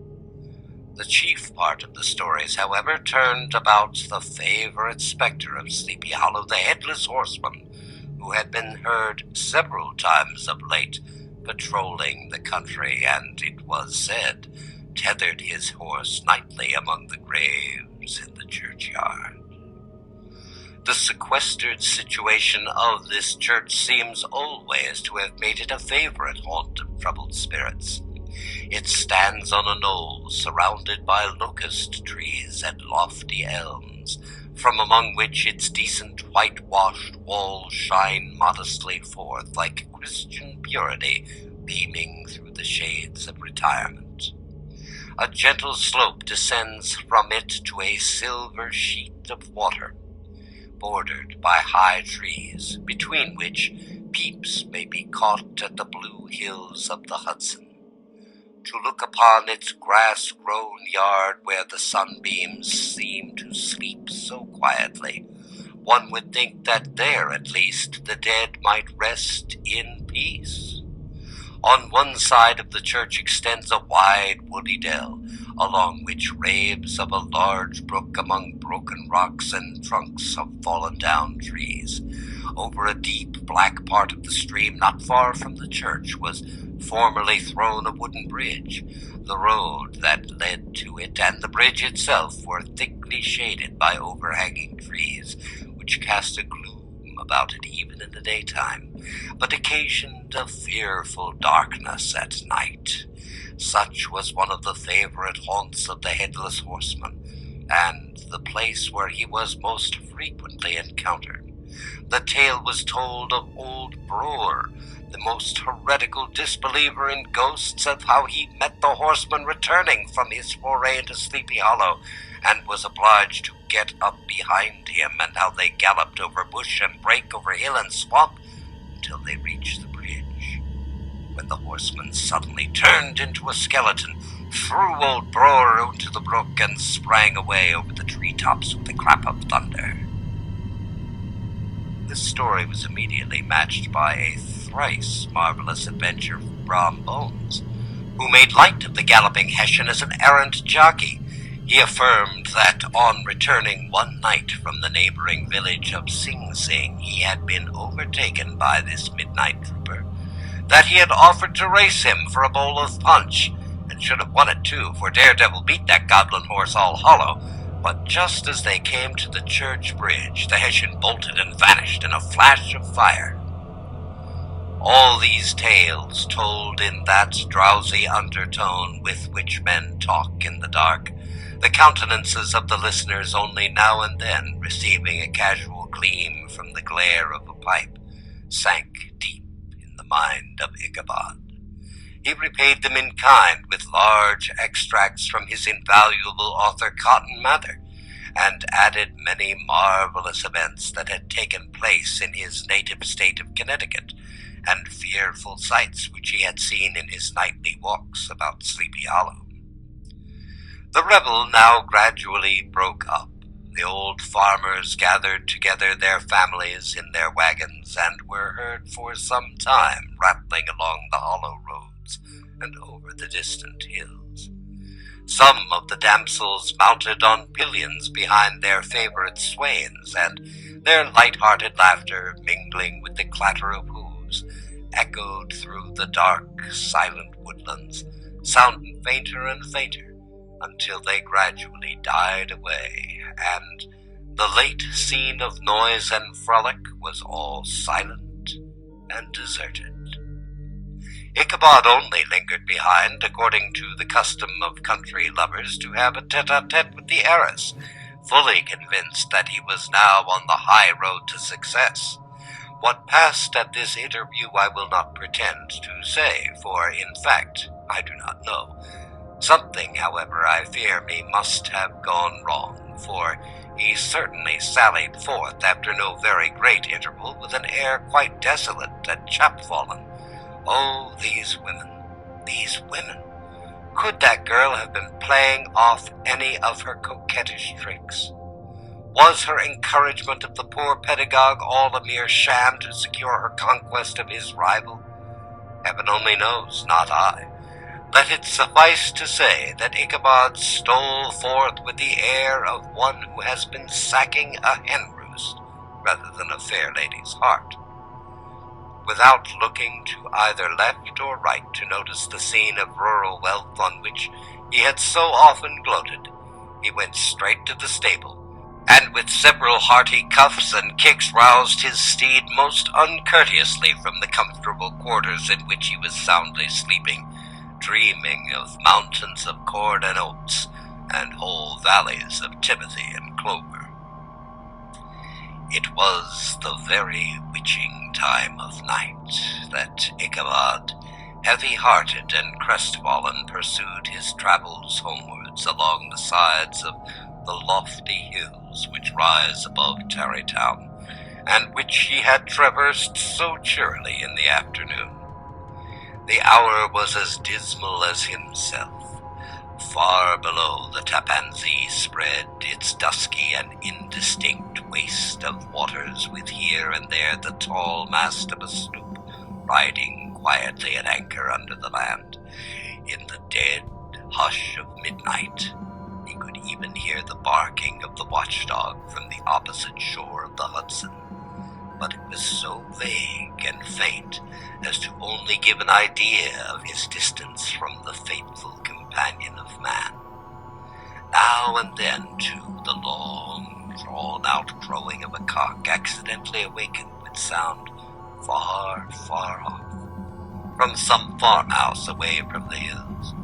The chief part of the stories, however, turned about the favorite spectre of Sleepy Hollow, the Headless Horseman, who had been heard several times of late patrolling the country, and, it was said, tethered his horse nightly among the graves in the churchyard. The sequestered situation of this church seems always to have made it a favorite haunt of troubled spirits. It stands on a knoll surrounded by locust trees and lofty elms, from among which its decent whitewashed walls shine modestly forth like Christian purity beaming through the shades of retirement. A gentle slope descends from it to a silver sheet of water, bordered by high trees, between which peeps may be caught at the blue hills of the Hudson. To look upon its grass-grown yard where the sunbeams seem to sleep so quietly, one would think that there, at least, the dead might rest in peace. On one side of the church extends a wide woody dell, along which raves of a large brook among broken rocks and trunks of fallen-down trees. Over a deep black part of the stream not far from the church was formerly thrown a wooden bridge. The road that led to it and the bridge itself were thickly shaded by overhanging trees, which cast a gloom about it even in the daytime, but occasioned a fearful darkness at night. Such was one of the favorite haunts of the Headless Horseman, and the place where he was most frequently encountered. The tale was told of old Brewer, the most heretical disbeliever in ghosts, of how he met the horseman returning from his foray into Sleepy Hollow, and was obliged to get up behind him, and how they galloped over bush and brake, over hill and swamp, until they reached the bridge, when the horseman suddenly turned into a skeleton, threw old Brewer into the brook, and sprang away over the treetops with a clap of thunder. This story was immediately matched by a thrice marvelous adventure from Brom Bones, who made light of the galloping Hessian as an errant jockey. He affirmed that on returning one night from the neighboring village of Sing Sing, he had been overtaken by this midnight trooper, that he had offered to race him for a bowl of punch, and should have won it too, for Daredevil beat that goblin horse all hollow. But just as they came to the church bridge, the Hessian bolted and vanished in a flash of fire. All these tales, told in that drowsy undertone with which men talk in the dark, the countenances of the listeners only now and then receiving a casual gleam from the glare of a pipe, sank deep in the mind of Ichabod. He repaid them in kind with large extracts from his invaluable author Cotton Mather, and added many marvelous events that had taken place in his native state of Connecticut, and fearful sights which he had seen in his nightly walks about Sleepy Hollow. The revel now gradually broke up. The old farmers gathered together their families in their wagons, and were heard for some time rattling along the hollow roads and over the distant hills. Some of the damsels mounted on pillions behind their favorite swains, and their light-hearted laughter, mingling with the clatter of hooves, echoed through the dark, silent woodlands, sounding fainter and fainter, until they gradually died away, and the late scene of noise and frolic was all silent and deserted. Ichabod only lingered behind, according to the custom of country lovers, to have a tete-a-tete with the heiress, fully convinced that he was now on the high road to success. What passed at this interview I will not pretend to say, for, in fact, I do not know. Something, however, I fear me must have gone wrong, for he certainly sallied forth after no very great interval with an air quite desolate and chapfallen. Oh, these women, these women! Could that girl have been playing off any of her coquettish tricks? Was her encouragement of the poor pedagogue all a mere sham to secure her conquest of his rival? Heaven only knows, not I. Let it suffice to say that Ichabod stole forth with the air of one who has been sacking a hen roost rather than a fair lady's heart. Without looking to either left or right to notice the scene of rural wealth on which he had so often gloated, he went straight to the stable, and with several hearty cuffs and kicks roused his steed most uncourteously from the comfortable quarters in which he was soundly sleeping, dreaming of mountains of corn and oats, and whole valleys of timothy and clover. It was the very witching time of night that Ichabod, heavy-hearted and crestfallen, pursued his travels homewards along the sides of the lofty hills which rise above Tarrytown, and which he had traversed so cheerily in the afternoon. The hour was as dismal as himself. Far below, the Tappan Zee spread its dusky and indistinct waste of waters, with here and there the tall mast of a sloop riding quietly at anchor under the land. In the dead hush of midnight, he could even hear the barking of the watchdog from the opposite shore of the Hudson, but it was so vague and faint as to only give an idea of his distance from the faithful companion of man. Now and then, too, the long, drawn-out crowing of a cock accidentally awakened with sound far, far off, from some farmhouse away from the hills.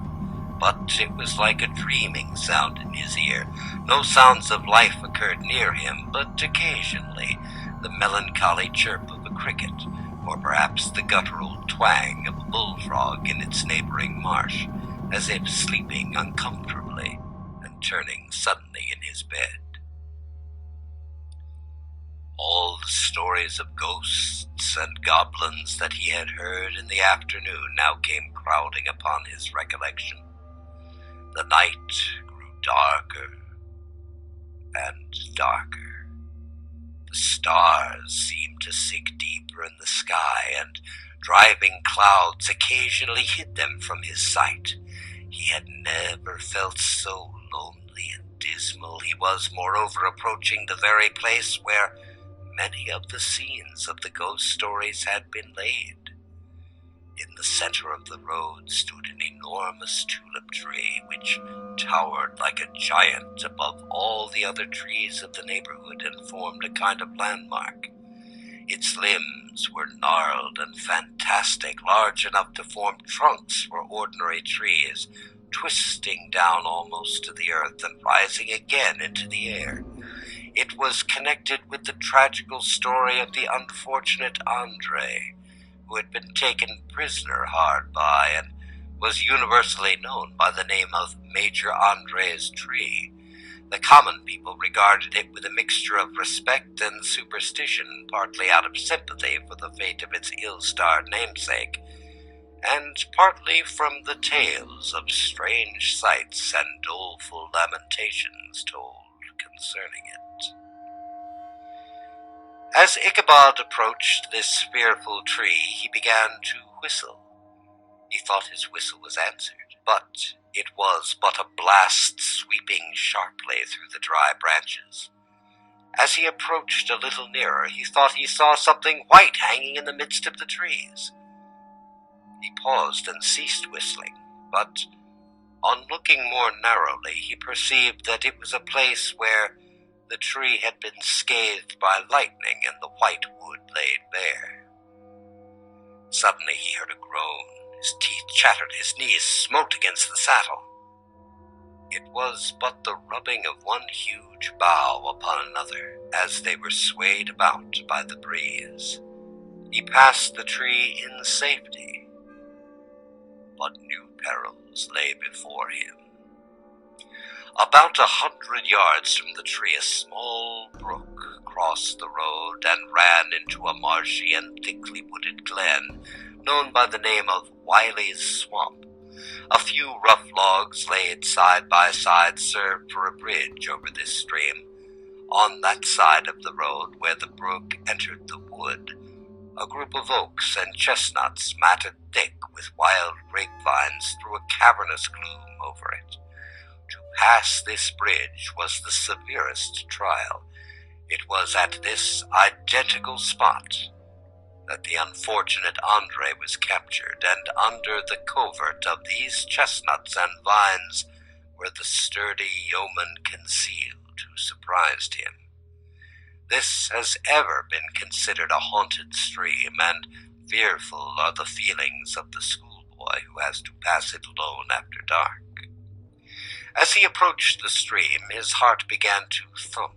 But it was like a dreaming sound in his ear. No sounds of life occurred near him, but occasionally the melancholy chirp of a cricket, or perhaps the guttural twang of a bullfrog in its neighboring marsh, as if sleeping uncomfortably and turning suddenly in his bed. All the stories of ghosts and goblins that he had heard in the afternoon now came crowding upon his recollection. The night grew darker and darker. The stars seemed to sink deeper in the sky, and driving clouds occasionally hid them from his sight. He had never felt so lonely and dismal. He was, moreover, approaching the very place where many of the scenes of the ghost stories had been laid. In the center of the road stood an enormous tulip tree, which towered like a giant above all the other trees of the neighborhood and formed a kind of landmark. Its limbs were gnarled and fantastic, large enough to form trunks for ordinary trees, twisting down almost to the earth and rising again into the air. It was connected with the tragical story of the unfortunate Andre, who had been taken prisoner hard by and was universally known by the name of Major Andre's tree. The common people regarded it with a mixture of respect and superstition, partly out of sympathy for the fate of its ill-starred namesake, and partly from the tales of strange sights and doleful lamentations told concerning it. As Ichabod approached this fearful tree, he began to whistle. He thought his whistle was answered, but it was but a blast sweeping sharply through the dry branches. As he approached a little nearer, he thought he saw something white hanging in the midst of the trees. He paused and ceased whistling, but on looking more narrowly, he perceived that it was a place where the tree had been scathed by lightning and the white wood laid bare. Suddenly he heard a groan. His teeth chattered, his knees smote against the saddle. It was but the rubbing of one huge bough upon another as they were swayed about by the breeze. He passed the tree in safety, but new perils lay before him. About 100 yards from the tree, a small brook crossed the road and ran into a marshy and thickly wooded glen, known by the name of Wiley's Swamp. A few rough logs laid side by side served for a bridge over this stream. On that side of the road where the brook entered the wood, a group of oaks and chestnuts matted thick with wild grapevines threw a cavernous gloom over it. To pass this bridge was the severest trial. It was at this identical spot that the unfortunate Andre was captured, and under the covert of these chestnuts and vines were the sturdy yeomen concealed who surprised him. This has ever been considered a haunted stream, and fearful are the feelings of the schoolboy who has to pass it alone after dark. As he approached the stream, his heart began to thump.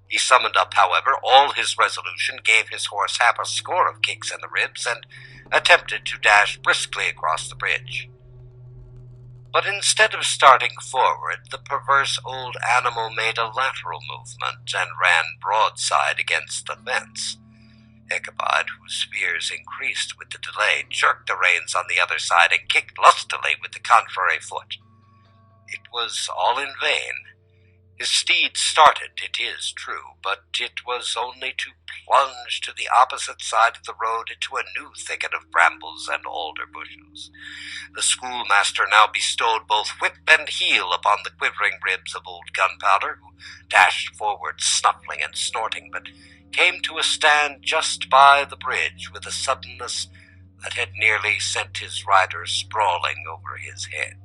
He summoned up, however, all his resolution, gave his horse half a score of kicks in the ribs, and attempted to dash briskly across the bridge. But instead of starting forward, the perverse old animal made a lateral movement and ran broadside against the fence. Ichabod, whose fears increased with the delay, jerked the reins on the other side and kicked lustily with the contrary foot. It was all in vain. His steed started, it is true, but it was only to plunge to the opposite side of the road into a new thicket of brambles and alder bushes. The schoolmaster now bestowed both whip and heel upon the quivering ribs of old Gunpowder, who dashed forward snuffling and snorting, but came to a stand just by the bridge with a suddenness that had nearly sent his rider sprawling over his head.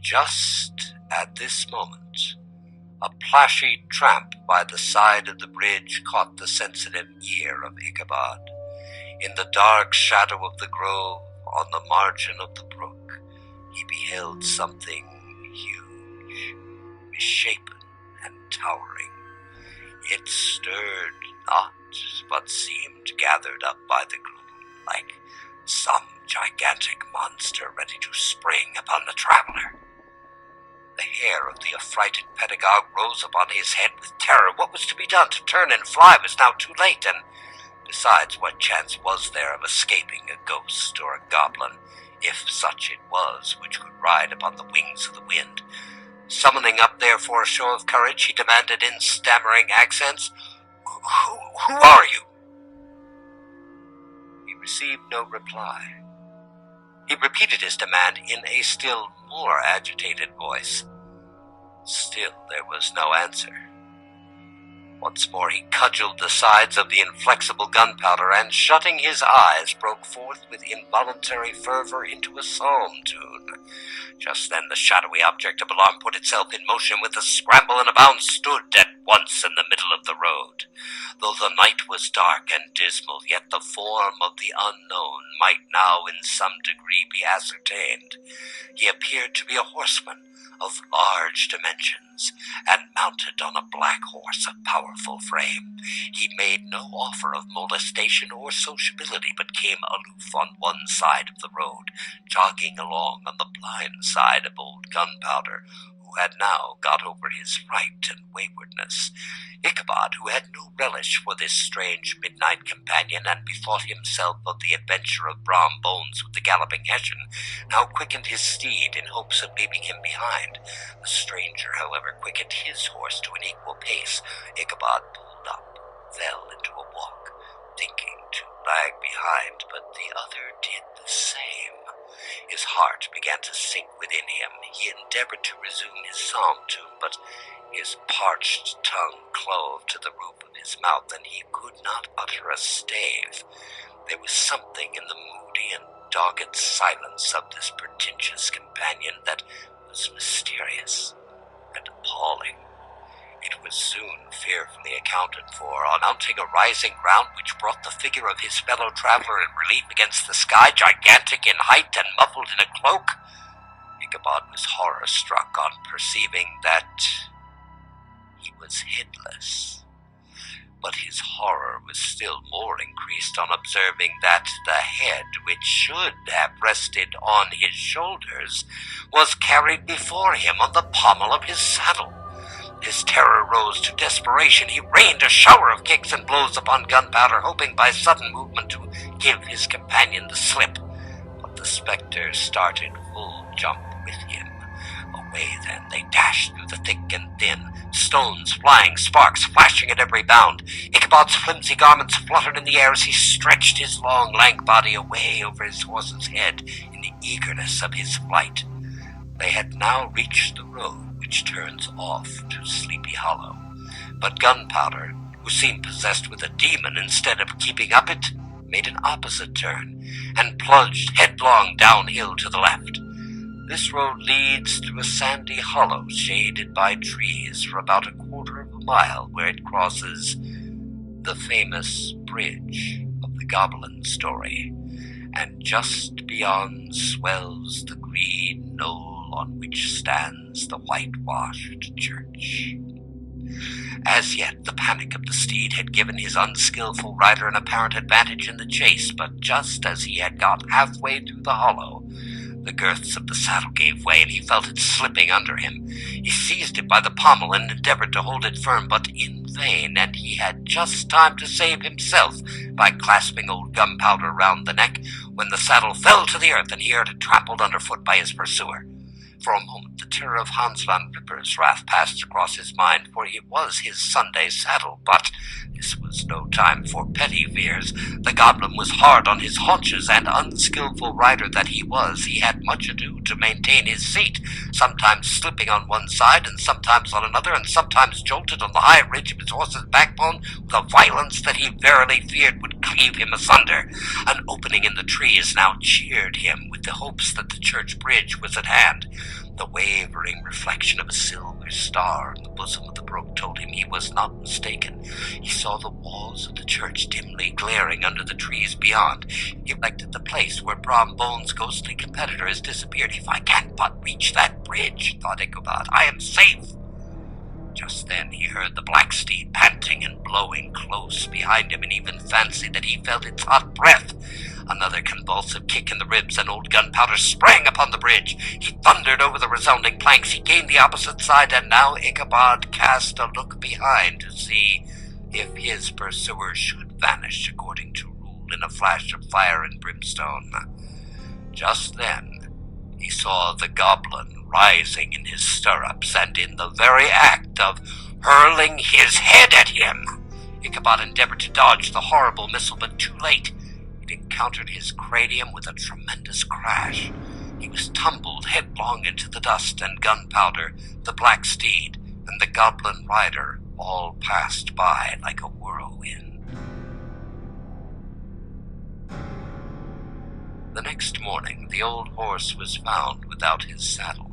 Just at this moment, a plashy tramp by the side of the bridge caught the sensitive ear of Ichabod. In the dark shadow of the grove, on the margin of the brook, he beheld something huge, misshapen and towering. It stirred not, but seemed gathered up by the gloom, like some gigantic monster ready to spring upon the traveler. The hair of the affrighted pedagogue rose upon his head with terror. What was to be done? To turn and fly was now too late, and besides, what chance was there of escaping a ghost or a goblin, if such it was, which could ride upon the wings of the wind? Summoning up, therefore, a show of courage, he demanded in stammering accents, Who are you?" He received no reply. He repeated his demand in a still more agitated voice. Still there was no answer. Once more he cudgeled the sides of the inflexible Gunpowder, and shutting his eyes, broke forth with involuntary fervor into a psalm tune. Just then the shadowy object of alarm put itself in motion with a scramble, and a bound stood at once in the middle of the road. Though the night was dark and dismal, yet the form of the unknown might now in some degree be ascertained. He appeared to be a horseman of large dimensions, and mounted on a black horse of powerful frame. He made no offer of molestation or sociability, but came aloof on one side of the road, jogging along on the blind side of old Gunpowder, who had now got over his fright and waywardness. Ichabod, who had no relish for this strange midnight companion, and bethought himself of the adventure of Brom Bones with the galloping Hessian, now quickened his steed in hopes of leaving him behind. The stranger, however, quickened his horse to an equal pace. Ichabod pulled up, fell into a walk, thinking to lag behind, but the other did the same. His heart began to sink within him. He endeavored to resume his psalm tune, but his parched tongue clove to the roof of his mouth, and he could not utter a stave. There was something in the moody and dogged silence of this pretentious companion that was mysterious and appalling. It was soon fearfully accounted for. On mounting a rising ground which brought the figure of his fellow traveler in relief against the sky, gigantic in height and muffled in a cloak, Ichabod was horror-struck on perceiving that he was headless. But his horror was still more increased on observing that the head, which should have rested on his shoulders, was carried before him on the pommel of his saddle. His terror rose to desperation. He rained a shower of kicks and blows upon Gunpowder, hoping by sudden movement to give his companion the slip. But the spectre started full jump with him. Away then they dashed through the thick and thin, stones flying, sparks flashing at every bound. Ichabod's flimsy garments fluttered in the air as he stretched his long, lank body away over his horse's head in the eagerness of his flight. They had now reached the road which turns off to Sleepy Hollow, but Gunpowder, who seemed possessed with a demon, instead of keeping up it, made an opposite turn and plunged headlong downhill to the left. This road leads through a sandy hollow shaded by trees for about a quarter of a mile, where it crosses the famous bridge of the Goblin story, and just beyond swells the green knoll on which stands the whitewashed church. As yet, the panic of the steed had given his unskillful rider an apparent advantage in the chase, but just as he had got halfway through the hollow, the girths of the saddle gave way, and he felt it slipping under him. He seized it by the pommel and endeavored to hold it firm, but in vain, and he had just time to save himself by clasping old Gunpowder round the neck, when the saddle fell to the earth and he heard it trampled underfoot by his pursuer. For a moment the terror of Hans Van Ripper's wrath passed across his mind, for it was his Sunday saddle, but this was no time for petty fears. The goblin was hard on his haunches, and unskillful rider that he was, he had much ado to maintain his seat, sometimes slipping on one side and sometimes on another, and sometimes jolted on the high ridge of his horse's backbone with a violence that he verily feared would cleave him asunder. An opening in the trees now cheered him with the hopes that the church bridge was at hand. The wavering reflection of a silver star in the bosom of the brook told him he was not mistaken. He saw the walls of the church dimly glaring under the trees beyond. He reflected the place where Brom Bones' ghostly competitor has disappeared. "If I can but reach that bridge," thought Ichabod, "I am safe." Just then he heard the black steed panting and blowing close behind him, and even fancied that he felt its hot breath. Another convulsive kick in the ribs, and old Gunpowder sprang upon the bridge. He thundered over the resounding planks. He gained the opposite side, and now Ichabod cast a look behind to see if his pursuer should vanish according to rule in a flash of fire and brimstone. Just then he saw the goblin rising in his stirrups, and in the very act of hurling his head at him. Ichabod endeavored to dodge the horrible missile, but too late. It encountered his cranium with a tremendous crash. He was tumbled headlong into the dust, and Gunpowder, the black steed, and the goblin rider all passed by like a whirlwind. The next morning the old horse was found without his saddle,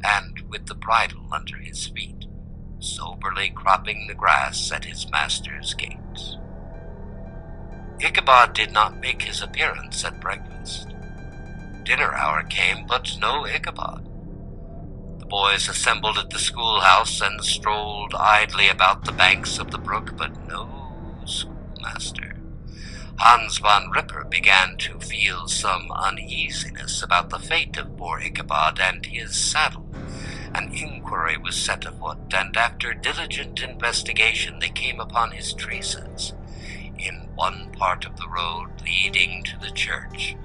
and with the bridle under his feet, soberly cropping the grass at his master's gate. Ichabod did not make his appearance at breakfast. Dinner hour came, but no Ichabod. The boys assembled at the schoolhouse and strolled idly about the banks of the brook, but no schoolmaster. Hans Van Ripper began to feel some uneasiness about the fate of poor Ichabod and his saddle. An inquiry was set afoot, and after diligent investigation they came upon his traces. In one part of the road leading to the church,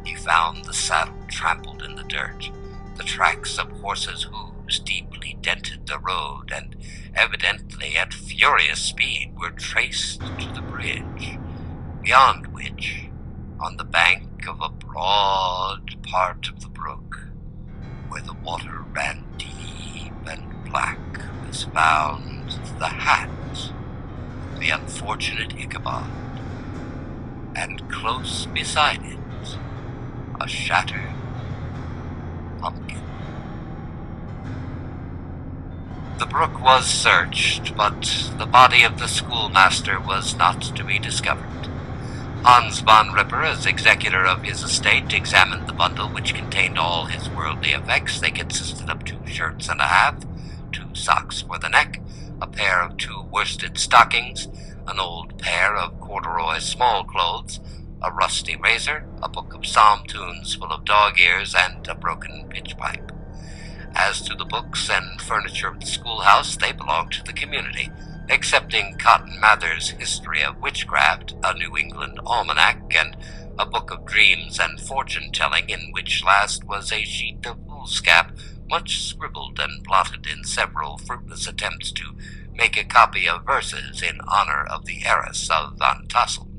he found the saddle trampled in the dirt. The tracks of horses' hooves deeply dented the road, and evidently at furious speed were traced to the bridge, beyond which, on the bank of a broad part of the brook, where the water ran deep and black, was found the hat of the unfortunate Ichabod, and close beside it a shattered pumpkin. The brook was searched, but the body of the schoolmaster was not to be discovered. Hans Van Ripper, as executor of his estate, examined the bundle which contained all his worldly effects. They consisted of 2 shirts and a half, 2 socks for the neck, a pair of 2 worsted stockings, an old pair of corduroy small clothes, a rusty razor, a book of psalm tunes full of dog ears, and a broken pitch pipe. As to the books and furniture of the schoolhouse, they belonged to the community, excepting Cotton Mather's History of Witchcraft, a New England almanac, and a book of dreams and fortune-telling, in which last was a sheet of foolscap much scribbled and blotted in several fruitless attempts to make a copy of verses in honor of the heiress of Van Tassel.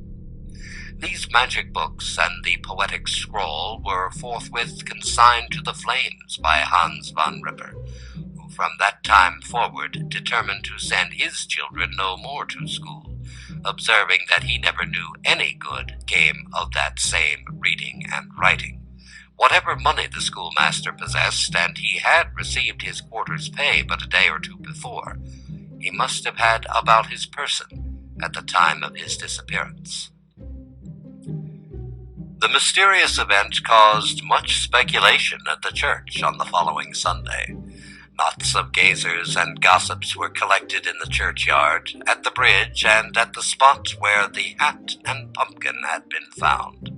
These magic books and the poetic scroll were forthwith consigned to the flames by Hans van Ripper, who from that time forward determined to send his children no more to school, observing that he never knew any good came of that same reading and writing. Whatever money the schoolmaster possessed, and he had received his quarter's pay but a day or two before, he must have had about his person at the time of his disappearance. The mysterious event caused much speculation at the church on the following Sunday. Knots of gazers and gossips were collected in the churchyard, at the bridge, and at the spot where the hat and pumpkin had been found.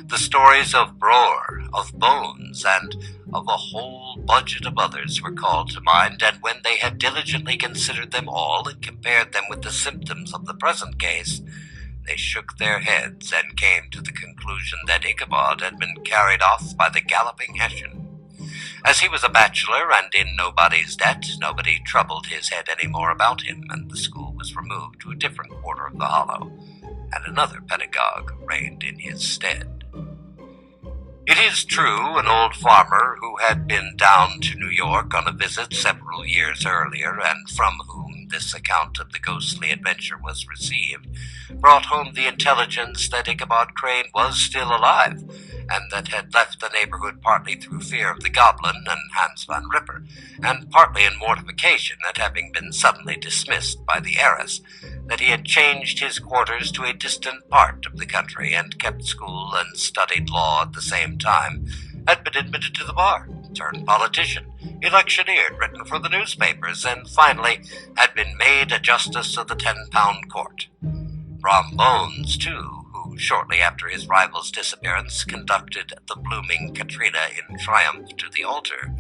The stories of Bror, of Bones, and of a whole budget of others were called to mind, and when they had diligently considered them all and compared them with the symptoms of the present case, they shook their heads and came to the conclusion that Ichabod had been carried off by the galloping Hessian. As he was a bachelor and in nobody's debt, nobody troubled his head any more about him, and the school was removed to a different quarter of the hollow, and another pedagogue reigned in his stead. It is true, an old farmer who had been down to New York on a visit several years earlier, and from whom this account of the ghostly adventure was received, brought home the intelligence that Ichabod Crane was still alive, and that had left the neighborhood partly through fear of the goblin and Hans van Ripper, and partly in mortification at having been suddenly dismissed by the heiress, that he had changed his quarters to a distant part of the country, and kept school and studied law at the same time, had been admitted to the bar, turned politician, electioneered, written for the newspapers, and finally had been made a justice of the 10-pound court. Brom Bones, too, who shortly after his rival's disappearance conducted the blooming Katrina in triumph to the altar,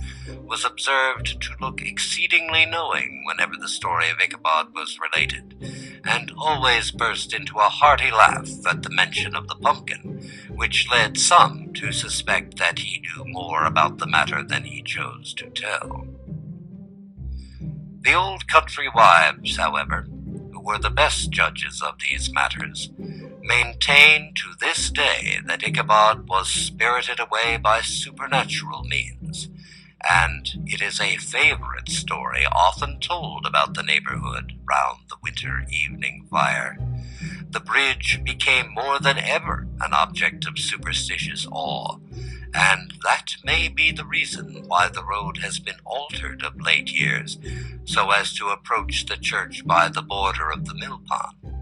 was observed to look exceedingly knowing whenever the story of Ichabod was related, and always burst into a hearty laugh at the mention of the pumpkin, which led some to suspect that he knew more about the matter than he chose to tell. The old country wives, however, who were the best judges of these matters, maintain to this day that Ichabod was spirited away by supernatural means, and it is a favorite story often told about the neighborhood round the winter evening fire. The bridge became more than ever an object of superstitious awe, and that may be the reason why the road has been altered of late years, so as to approach the church by the border of the mill pond.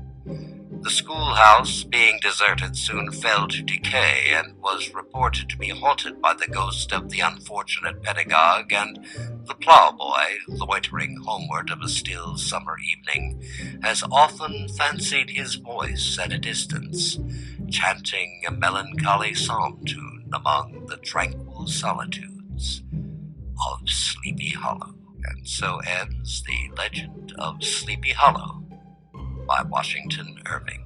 The schoolhouse, being deserted, soon fell to decay, and was reported to be haunted by the ghost of the unfortunate pedagogue, and the ploughboy, loitering homeward of a still summer evening, has often fancied his voice at a distance, chanting a melancholy psalm tune among the tranquil solitudes of Sleepy Hollow. And so ends the legend of Sleepy Hollow by Washington Irving.